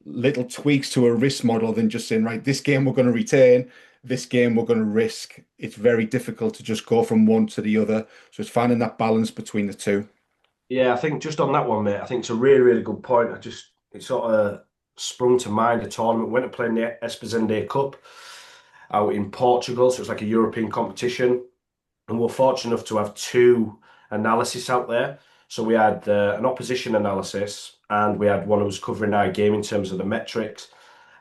little tweaks to a risk model than just saying, right, this game we're going to retain, this game we're going to risk. It's very difficult to just go from one to the other. So it's finding that balance between the two. Yeah, I think just on that one, mate, I think it's a really, really good point. It sort of sprung to mind a tournament. Went to play in the Espizende Cup out in Portugal. So it's like a European competition. And we're fortunate enough to have two analysis out there. So we had an opposition analysis and we had one who was covering our game in terms of the metrics.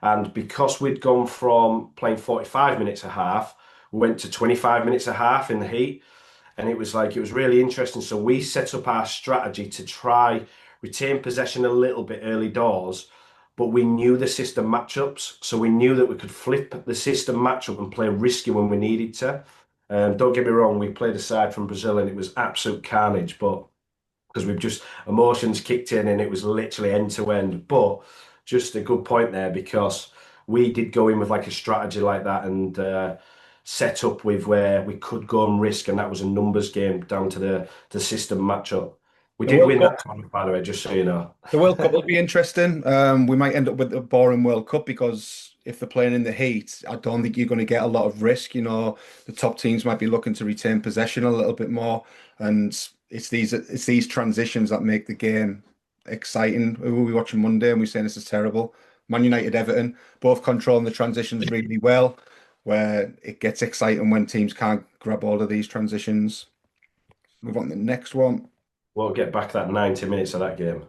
And because we'd gone from playing 45 minutes a half, we went to 25 minutes a half in the heat. And it was really interesting. So we set up our strategy to try retain possession a little bit early doors, but we knew the system matchups. So we knew that we could flip the system matchup and play risky when we needed to. Don't get me wrong, we played a side from Brazil and it was absolute carnage, but because we've just emotions kicked in and it was literally end to end. But just a good point there because we did go in with like a strategy like that and set up with where we could go and risk, and that was a numbers game down to the system matchup. We The did World win Cup that tournament, by the way, just so you know. The World Cup will be interesting. We might end up with a boring World Cup because if they're playing in the heat, I don't think you're going to get a lot of risk. The top teams might be looking to retain possession a little bit more, and it's these transitions that make the game exciting. We will be watching Monday, and we're saying this is terrible. Man United, Everton, both controlling the transitions really well, where it gets exciting when teams can't grab all of these transitions. Move on to the next one. We'll get back that 90 minutes of that game.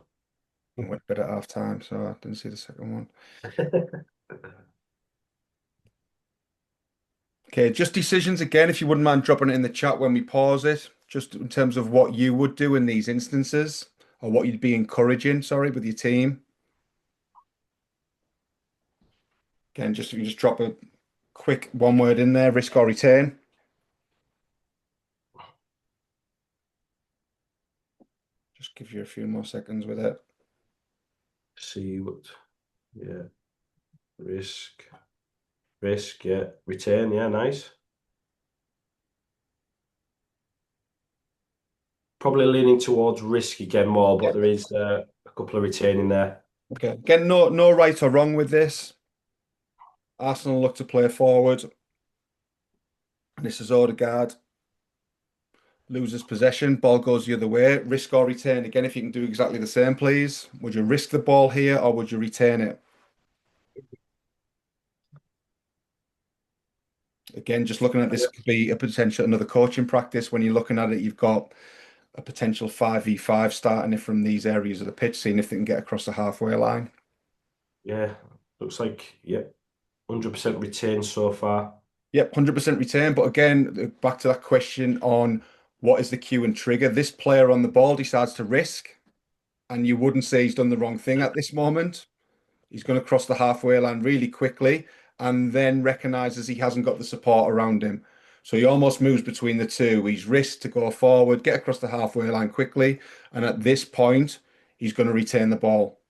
Went a bit at half time, so I didn't see the second one. Okay, just decisions again, if you wouldn't mind dropping it in the chat when we pause it, just in terms of what you would do in these instances, or what you'd be encouraging, sorry, with your team. Again, just if you just drop a quick one word in there, risk or retain. Just give you a few more seconds with it. See what, yeah, risk, yeah, retain, yeah, nice. Probably leaning towards risk again more, but there is a couple of retaining there. Okay, again, no right or wrong with this. Arsenal look to play forward. This is Odegaard. Loses possession, ball goes the other way. Risk or retain. Again, if you can do exactly the same, please. Would you risk the ball here or would you retain it? Again, just looking at this could be a potential another coaching practice. When you're looking at it, you've got a potential 5v5 starting it from these areas of the pitch, seeing if they can get across the halfway line. Yeah, looks like, yeah, 100% retained so far. Yep, 100% retain. But again, back to that question on what is the cue and trigger. This player on the ball decides to risk, and you wouldn't say he's done the wrong thing at this moment. He's going to cross the halfway line really quickly and then recognizes he hasn't got the support around him. So he almost moves between the two. He's risked to go forward, get across the halfway line quickly. And at this point, he's going to retain the ball.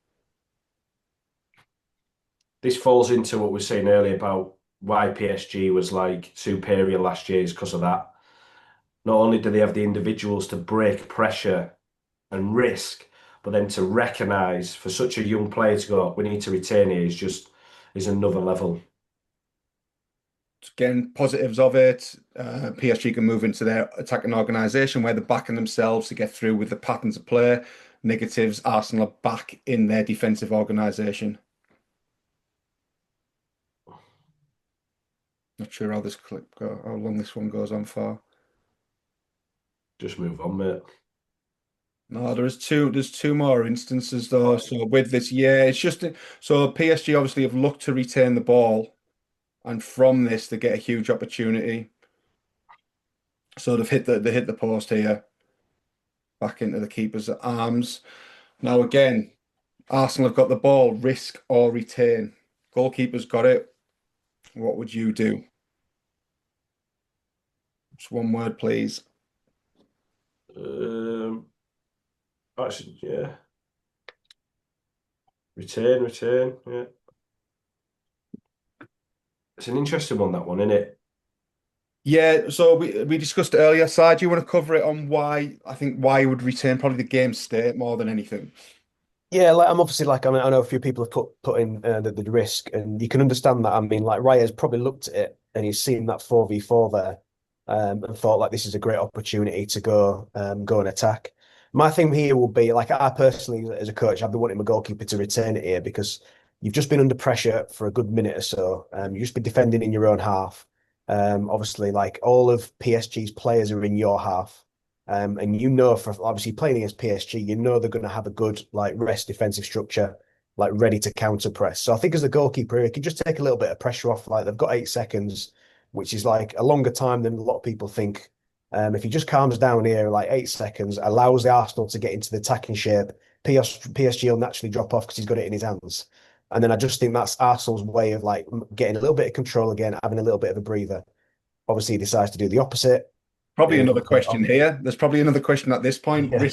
This falls into what we were saying earlier about why PSG was like superior last year is because of that. Not only do they have the individuals to break pressure and risk, but then to recognise for such a young player to go, we need to retain here is another level. Again, positives of it. PSG can move into their attacking organisation where they're backing themselves to get through with the patterns of play. negatives, Arsenal are back in their defensive organisation. Not sure how this how long this one goes on for. Just move on, mate. No, there's two more instances though. So with this, yeah, it's just so PSG obviously have looked to retain the ball, and from this they get a huge opportunity. So they hit the post here, back into the keeper's arms. Now again, Arsenal have got the ball, risk or retain. Goalkeeper's got it. What would you do? Just one word, please. Um, actually, yeah. Return. Yeah. It's an interesting one, that one, isn't it? Yeah, so we discussed it earlier. Side, do you want to cover it on why I think why you would retain probably the game state more than anything? Yeah, like I'm obviously like I know a few people have put in the risk, and you can understand that. I mean, like Raya's probably looked at it and he's seen that 4v4 there, and thought like this is a great opportunity to go and attack. My thing here will be like I personally, as a coach, I've been wanting my goalkeeper to retain it here because you've just been under pressure for a good minute or so. You've just been defending in your own half. Obviously, like all of PSG's players are in your half. And you know, for obviously playing against PSG, you know they're going to have a good like rest defensive structure, like ready to counter press. So I think as the goalkeeper, he can just take a little bit of pressure off. Like they've got 8 seconds, which is like a longer time than a lot of people think. If he just calms down here, like 8 seconds, allows the Arsenal to get into the attacking shape, PSG will naturally drop off because he's got it in his hands. And then I just think that's Arsenal's way of like getting a little bit of control again, having a little bit of a breather. Obviously, he decides to do the opposite. Probably He'll another play it question off. here. There's probably another question at this point. Yeah.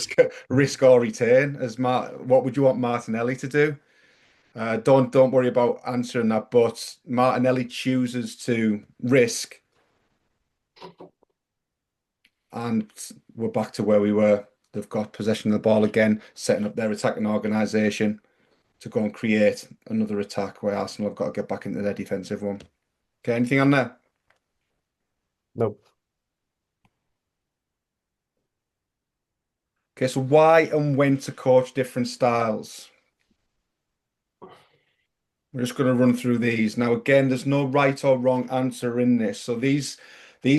Risk or retain. What would you want Martinelli to do? Don't worry about answering that. But Martinelli chooses to risk, and we're back to where we were. They've got possession of the ball again, setting up their attacking organisation to go and create another attack where Arsenal have got to get back into their defensive one. Okay, anything on there? Nope. Okay, so why and when to coach different styles? We're just going to run through these. Now, again, there's no right or wrong answer in this. So these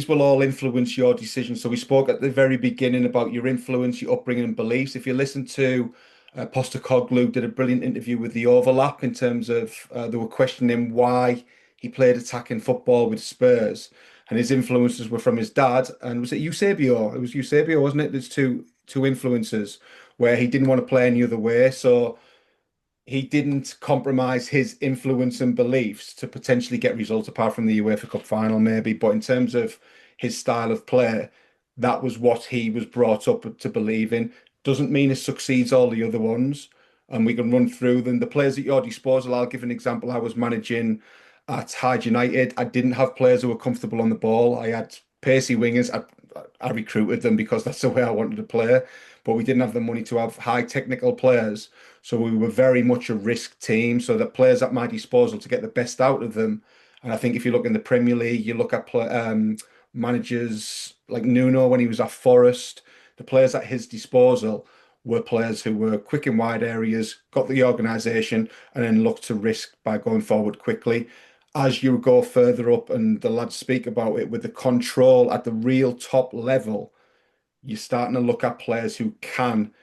will all influence your decision. So we spoke at the very beginning about your influence, your upbringing and beliefs. If you listen to Postecoglou did a brilliant interview with the overlap in terms of they were questioning why he played attacking football with Spurs, and his influences were from his dad. And was it Eusebio? It was Eusebio, wasn't it? There's two influences where he didn't want to play any other way. So he didn't compromise his influence and beliefs to potentially get results apart from the UEFA Cup final, maybe. But in terms of his style of play, that was what he was brought up to believe in. Doesn't mean it succeeds all the other ones. And we can run through them. The players at your disposal, I'll give an example. I was managing at Hyde United. I didn't have players who were comfortable on the ball. I had pacey wingers. I recruited them because that's the way I wanted to play. But we didn't have the money to have high technical players. So we were very much a risk team. So the players at my disposal to get the best out of them. And I think if you look in the Premier League, you look at managers like Nuno when he was at Forest, the players at his disposal were players who were quick in wide areas, got the organisation, and then looked to risk by going forward quickly. As you go further up, and the lads speak about it with the control at the real top level, you're starting to look at players who can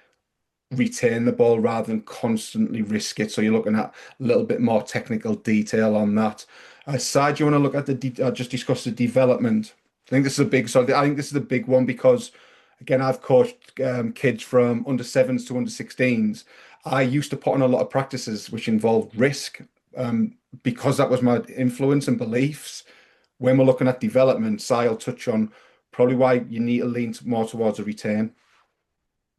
retain the ball rather than constantly risk it. So you're looking at a little bit more technical detail on that. Aside, you want to look at just discuss the development. I think this is a big. So I think this is a big one because, again, I've coached kids from under sevens to under 16s. I used to put on a lot of practices which involved risk because that was my influence and beliefs. When we're looking at development, Si will touch on probably why you need to lean more towards a retain.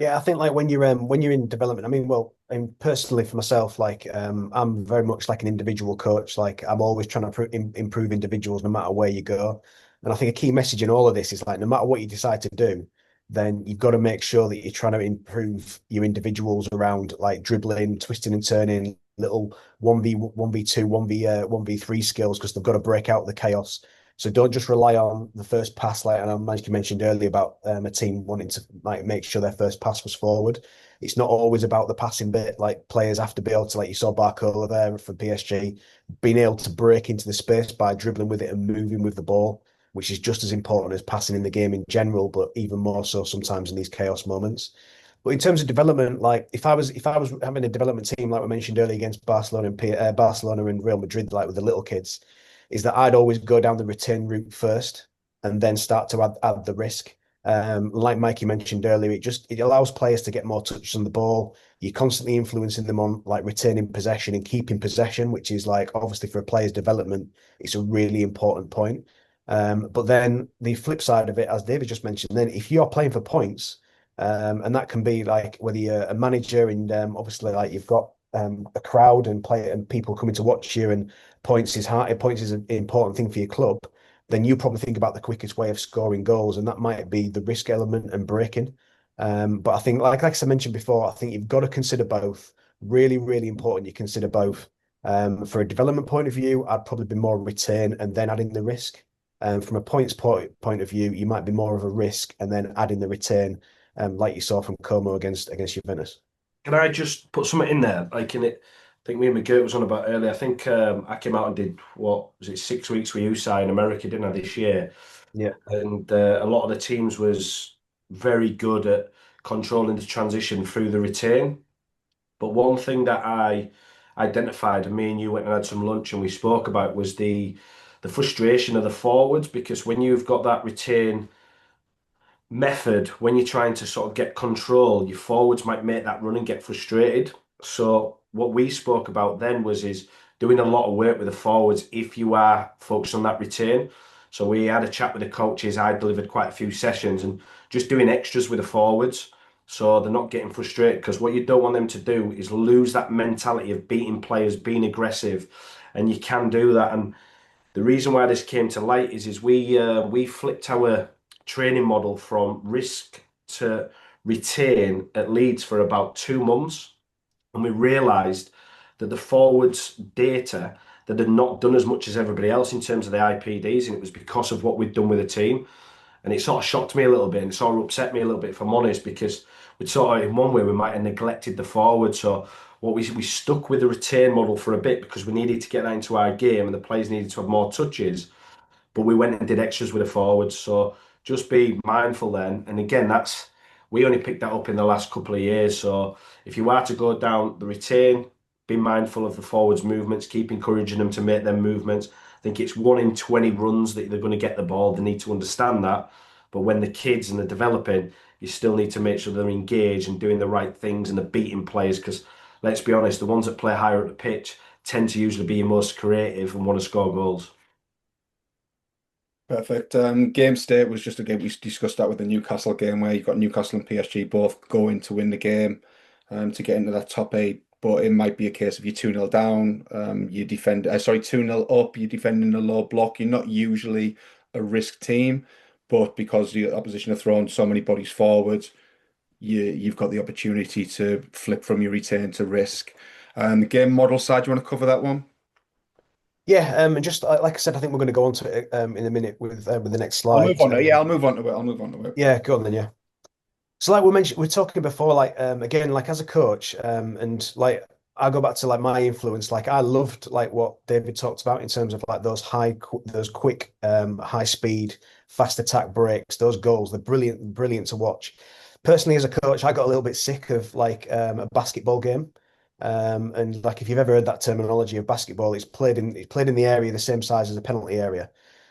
Yeah, I think like when you're in development, I mean, well, and personally for myself, like I'm very much like an individual coach. Like I'm always trying to improve individuals no matter where you go. And I think a key message in all of this is like no matter what you decide to do, then you've got to make sure that you're trying to improve your individuals around like dribbling, twisting and turning, little 1v2, 1v3 skills because they've got to break out the chaos. So don't just rely on the first pass, like and like you mentioned earlier about a team wanting to like make sure their first pass was forward. It's not always about the passing bit. Like players have to be able to, like you saw Barcola there for PSG, being able to break into the space by dribbling with it and moving with the ball, which is just as important as passing in the game in general, but even more so sometimes in these chaos moments. But in terms of development, like if I was having a development team like we mentioned earlier against Barcelona and Real Madrid, like with the little kids, is that I'd always go down the return route first and then start to add the risk. Like Mikey mentioned earlier, it allows players to get more touches on the ball. You're constantly influencing them on like retaining possession and keeping possession, which is like obviously for a player's development, it's a really important point. But then the flip side of it, as David just mentioned, then if you're playing for points, and that can be like whether you're a manager and obviously like you've got a crowd and play and people coming to watch you and points is an important thing for your club, then you probably think about the quickest way of scoring goals, and that might be the risk element and breaking. But I think, like I mentioned before, I think you've got to consider both. Really, really important. You consider both. For a development point of view, I'd probably be more return and then adding the risk. From a point of view, you might be more of a risk and then adding the return, like you saw from Como against Juventus. Can I just put something in there? Like in it, I think me and McGirt was on about earlier. I think I came out and did what was it 6 weeks with USA in America, didn't I, this year? Yeah. And a lot of the teams was very good at controlling the transition through the retain. But one thing that I identified, and me and you went and had some lunch and we spoke about, was the frustration of the forwards because when you've got that retain method when you're trying to sort of get control, your forwards might make that run and get frustrated. So what we spoke about then was is doing a lot of work with the forwards if you are focused on that retain. So we had a chat with the coaches. I delivered quite a few sessions and just doing extras with the forwards. So they're not getting frustrated because what you don't want them to do is lose that mentality of beating players, being aggressive. And you can do that. And the reason why this came to light is we flipped our training model from risk to retain at Leeds for about 2 months, and we realised that the forwards data that had not done as much as everybody else in terms of the IPDs, and it was because of what we'd done with the team. And it sort of shocked me a little bit and it sort of upset me a little bit, if I'm honest, because we'd sort of, in one way, we might have neglected the forward. So what we stuck with the retain model for a bit because we needed to get that into our game and the players needed to have more touches, but we went and did extras with the forwards. So just be mindful then. And again, we only picked that up in the last couple of years. So if you are to go down the retain, be mindful of the forwards' movements, keep encouraging them to make them movements. I think it's 1 in 20 runs that they're going to get the ball. They need to understand that. But when the kids and they're developing, you still need to make sure they're engaged and doing the right things and they're beating players. Because let's be honest, the ones that play higher up the pitch tend to usually be your most creative and want to score goals. Perfect. Game state was just a game we discussed that with the Newcastle game where you've got Newcastle and PSG both going to win the game to get into that top eight. But it might be a case of you 2-0 down, you defend, 2-0 up, you're defending a low block. You're not usually a risk team, but because the opposition have thrown so many bodies forward, you've got the opportunity to flip from your return to risk. The game model side, do you want to cover that one? Yeah, and just like I said, I think we're going to go on to it in a minute with the next I'll move slide. on to it. Yeah, I'll move on to it. I'll move on to it. Yeah, go on then. Yeah. So like we mentioned, we're talking before, like again, like as a coach, and like I go back to like my influence. Like I loved like what David talked about in terms of like those quick, high speed, fast attack breaks, those goals. They're brilliant, brilliant to watch. Personally, as a coach, I got a little bit sick of like a basketball game. And like if you've ever heard that terminology of basketball, it's played in the area the same size as a penalty area.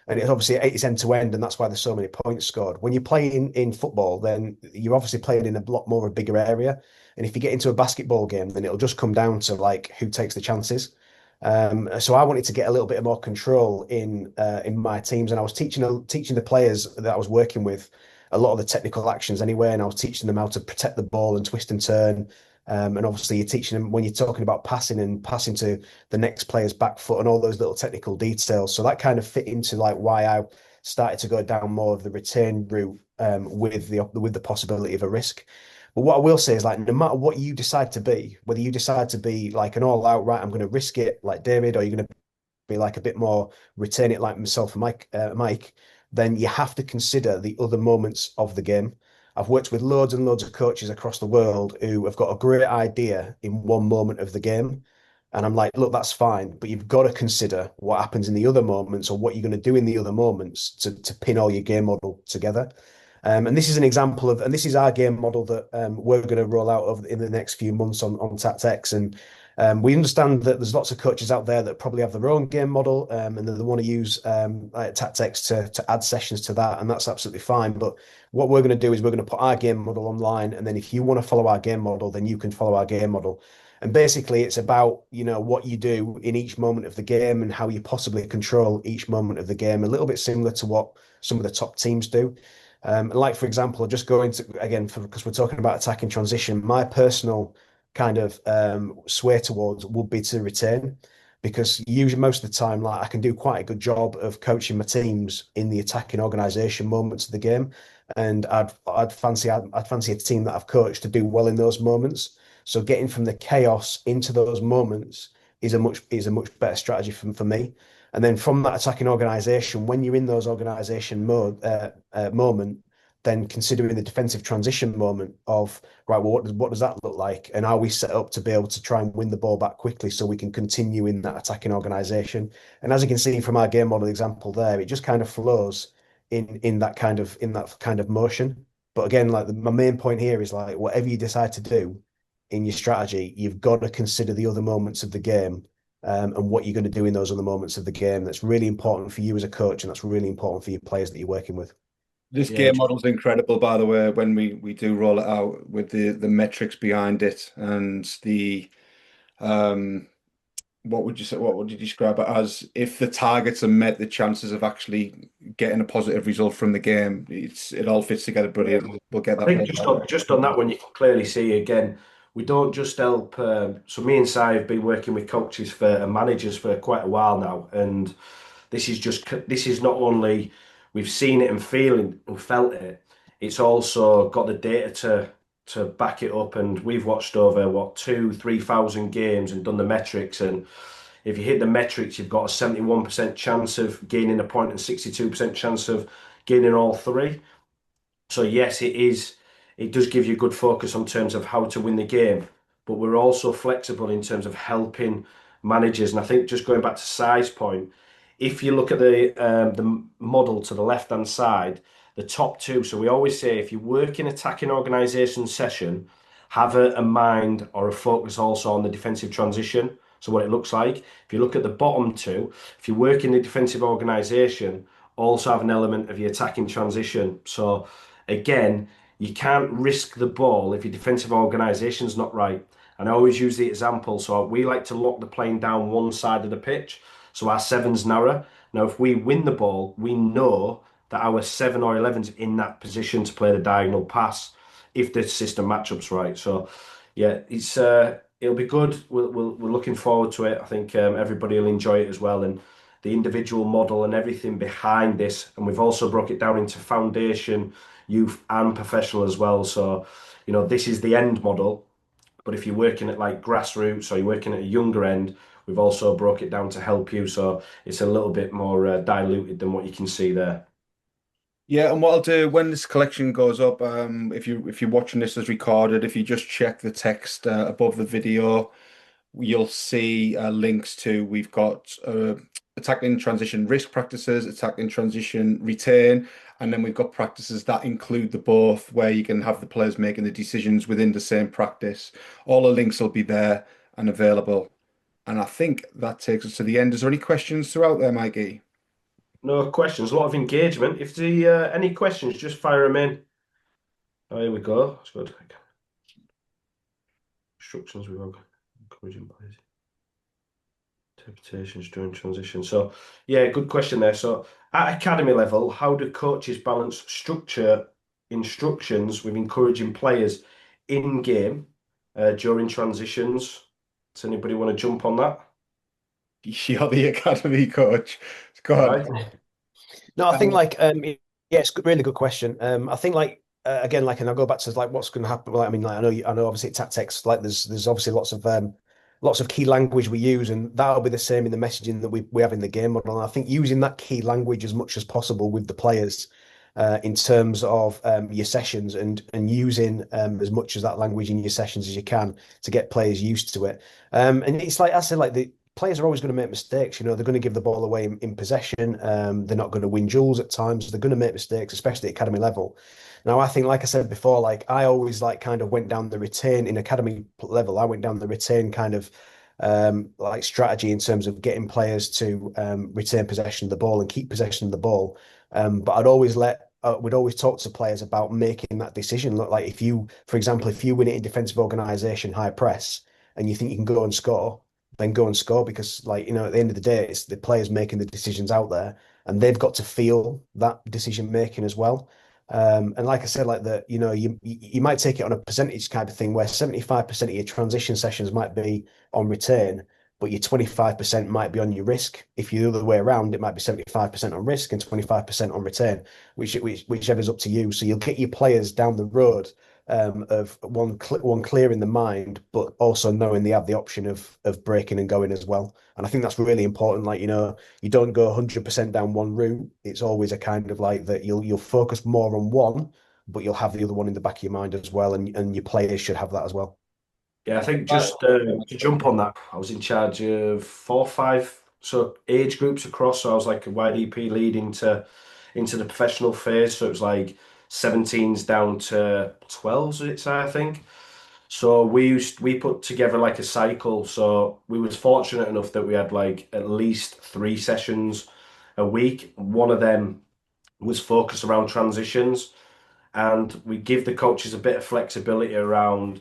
And it's end to end, and that's why there's so many points scored. When you play in football, then you're obviously playing in a lot more a bigger area. And if you get into a basketball game, then it'll just come down to like who takes the chances. So I wanted to get a little bit more control in my teams, and I was teaching the players that I was working with a lot of the technical actions anyway, and I was teaching them how to protect the ball and twist and turn. And obviously, you're teaching them when you're talking about passing and passing to the next player's back foot and all those little technical details. So that kind of fit into like why I started to go down more of the return route with the possibility of a risk. But what I will say is like no matter what you decide to be, whether you decide to be like an all out right, I'm going to risk it like David, or you're going to be like a bit more return it like myself and Mike, then you have to consider the other moments of the game. I've worked with loads and loads of coaches across the world who have got a great idea in one moment of the game. And I'm like, look, that's fine, but you've got to consider what happens in the other moments or what you're going to do in the other moments to pin all your game model together. And this is an example of, and this is our game model that we're going to roll out over in the next few months on TactX. And we understand that there's lots of coaches out there that probably have their own game model and that they want to use TactX to add sessions to that, and that's absolutely fine. But what we're going to do is we're going to put our game model online, and then if you want to follow our game model, then you can follow our game model. And basically, it's about, what you do in each moment of the game and how you possibly control each moment of the game, a little bit similar to what some of the top teams do. Like, for example, just going to, again, because we're talking about attacking transition, my personal kind of sway towards would be to retain, because usually most of the time, like, I can do quite a good job of coaching my teams in the attacking organisation moments of the game. And I'd fancy a team that I've coached to do well in those moments. So getting from the chaos into those moments is a much better strategy for me. And then from that attacking organisation, when you're in those organisation moment, then considering the defensive transition moment of, right, well, what does that look like? And are we set up to be able to try and win the ball back quickly so we can continue in that attacking organisation? And as you can see from our game model example there, it just kind of flows in that kind of motion. But again, like my main point here is, like, whatever you decide to do in your strategy, you've got to consider the other moments of the game, and what you're going to do in those other moments of the game. That's really important for you as a coach, and that's really important for your players that you're working with. This Yeah, game model's incredible, by the way, when we do roll it out with the metrics behind it and the um what would you say, what would you describe it as? If the targets are met, the chances of actually getting a positive result from the game, it all fits together yeah. brilliant. We'll get I that think ball back. just on that one, you can clearly see again, we don't just help. So me and Si have been working with coaches for and managers for quite a while now, and this is not only we've seen it and feeling and felt it, it's also got the data to back it up. And we've watched over what 2,000-3,000 games and done the metrics. And if you hit the metrics, you've got a 71% chance of gaining a point and 62% chance of gaining all three. So yes, it is. It does give you good focus on terms of how to win the game, but we're also flexible in terms of helping managers. And I think just going back to size point, if you look at the model to the left hand side, the top two. So we always say if you work in attacking organisation session, have a mind or a focus also on the defensive transition. So what it looks like. If you look at the bottom two, if you work in the defensive organisation, also have an element of your attacking transition. So again, you can't risk the ball if your defensive organisation's not right. And I always use the example. So we like to lock the plane down one side of the pitch. So our seven's narrow. Now, if we win the ball, we know that our 7 or 11's in that position to play the diagonal pass if the system matchup's right. So yeah, it'll be good. We're looking forward to it. I think everybody will enjoy it as well. And the individual model and everything behind this. And we've also broke it down into foundation, youth, and professional as well. So, this is the end model. But if you're working at like grassroots or you're working at a younger end, we've also broke it down to help you. So it's a little bit more diluted than what you can see there. Yeah, and what I'll do when this collection goes up, if you're watching this as recorded, if you just check the text above the video, you'll see links to we've got attacking transition risk practices, attacking transition retain, and then we've got practices that include the both, where you can have the players making the decisions within the same practice. All the links will be there and available. And I think that takes us to the end. Is there any questions throughout there, Mikey? No questions, a lot of engagement. If the any questions, just fire them in. Oh, here we go. That's good. Instructions we will encouraging players. Interpretations during transition. So, yeah, good question there. So, at academy level, how do coaches balance structure instructions with encouraging players in game during transitions? Does anybody want to jump on that? You're the academy coach. Go on. Right. No, I think yeah, it's a really good question. I think again, and I'll go back to like what's going to happen. Like, I mean, like, I know obviously at tactics, like there's obviously lots of key language we use, and that'll be the same in the messaging that we have in the game model. And I think using that key language as much as possible with the players, in terms of your sessions and using as much of that language in your sessions as you can to get players used to it. And it's like I said, like the players are always going to make mistakes. They're going to give the ball away in possession. They're not going to win duels at times. They're going to make mistakes, especially at academy level. Now, I think, like I said before, like I always like kind of went down the retain in academy level. I went down the retain kind of like strategy in terms of getting players to retain possession of the ball and keep possession of the ball. But I'd always we'd always talk to players about making that decision. Look, like if you, for example, if you win it in defensive organisation, high press, and you think you can go and score, then go and score because, like, at the end of the day, it's the players making the decisions out there, and they've got to feel that decision making as well. And like I said, like that, you might take it on a percentage kind of thing where 75% of your transition sessions might be on return, but your 25% might be on your risk. If you're the other way around, it might be 75% on risk and 25% on return, whichever's up to you. So you'll get your players down the road of one clear in the mind, but also knowing they have the option of breaking and going as well. And I think that's really important. Like, you don't go 100% down one route. It's always a kind of like that you'll focus more on one, but you'll have the other one in the back of your mind as well. And your players should have that as well. Yeah, I think just to jump on that, I was in charge of 4 or 5 age groups across. So I was like a YDP lead into the professional phase. So it was like 17s down to 12s, it's I think. So we put together like a cycle. So we was fortunate enough that we had like at least 3 sessions a week. One of them was focused around transitions, and we give the coaches a bit of flexibility around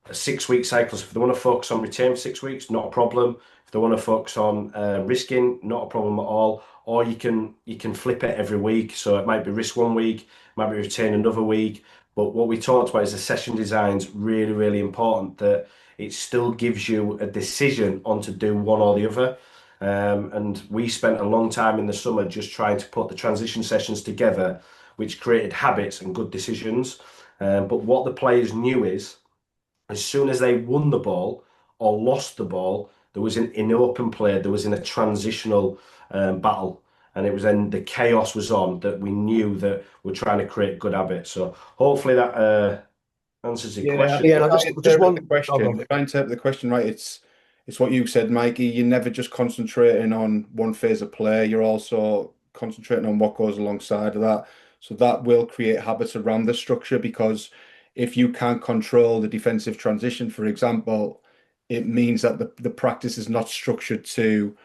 a 6 week cycle. So if they want to focus on retain for 6 weeks, not a problem. If they want to focus on risking, not a problem at all. Or you can flip it every week. So it might be risk one week, might be retain another week. But what we talked about is the session design's really, really important, that it still gives you a decision on to do one or the other. And we spent a long time in the summer just trying to put the transition sessions together, which created habits and good decisions. But what the players knew is, as soon as they won the ball or lost the ball, there was in open play, there was in a transitional battle. And it was then the chaos was on that we knew that we're trying to create good habits. So hopefully that answers your Yeah, I question. think Yeah, if and I I just interpret the want. Oh, question, go. if I interpret the question right, it's what you said, Mikey. You're never just concentrating on one phase of play. You're also concentrating on what goes alongside of that. So that will create habits around the structure because if you can't control the defensive transition, for example, it means that the practice is not structured to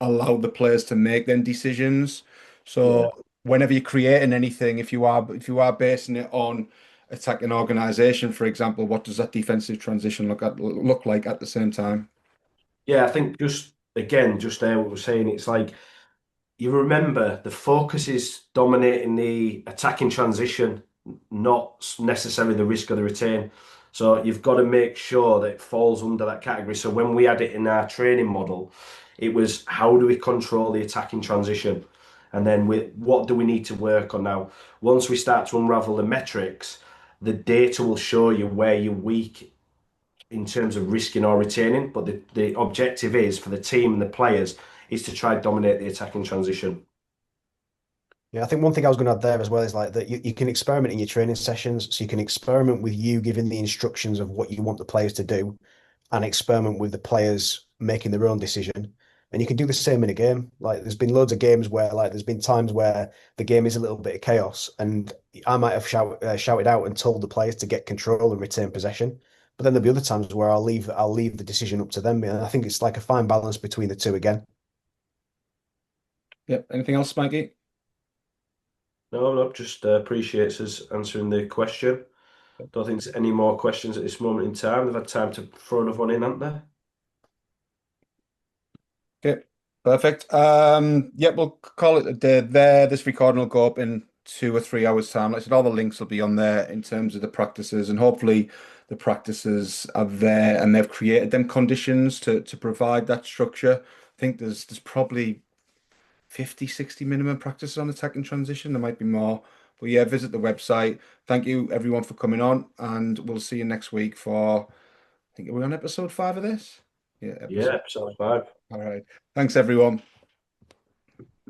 allow the players to make them decisions. Yeah. So whenever you're creating anything, if you are basing it on attacking organization, for example, what does that defensive transition look like at the same time? Yeah, I think just again, just there what we're saying, it's like you remember the focus is dominating the attacking transition, not necessarily the risk of the retain. So you've got to make sure that it falls under that category. So when we had it in our training model, it was how do we control the attacking transition? And then what do we need to work on now? Once we start to unravel the metrics, the data will show you where you're weak in terms of risking or retaining. But the objective is for the team and the players is to try dominate the attacking transition. Yeah, I think one thing I was going to add there as well is like that you can experiment in your training sessions. So you can experiment with you giving the instructions of what you want the players to do and experiment with the players making their own decision. And you can do the same in a game. Like there's been loads of games where like there's been times where the game is a little bit of chaos and I might have shouted out and told the players to get control and retain possession. But then there'll be other times where I'll leave the decision up to them. And I think it's like a fine balance between the two again. Yep. Anything else, Mikey? No, no, just appreciates us answering the question. Don't think there's any more questions at this moment in time. They've had time to throw another one in, haven't they? Okay, perfect. Yeah, we'll call it a day there. This recording will go up in 2 or 3 hours' time. Like I said, all the links will be on there in terms of the practices, and hopefully the practices are there and they've created them conditions to provide that structure. I think there's probably 50, 60 minimum practices on attacking transition. There might be more. But yeah, visit the website. Thank you everyone for coming on, and we'll see you next week for, I think, are we on episode 5 of this? Yeah, Yeah, episode. episode 5. All right. Thanks everyone.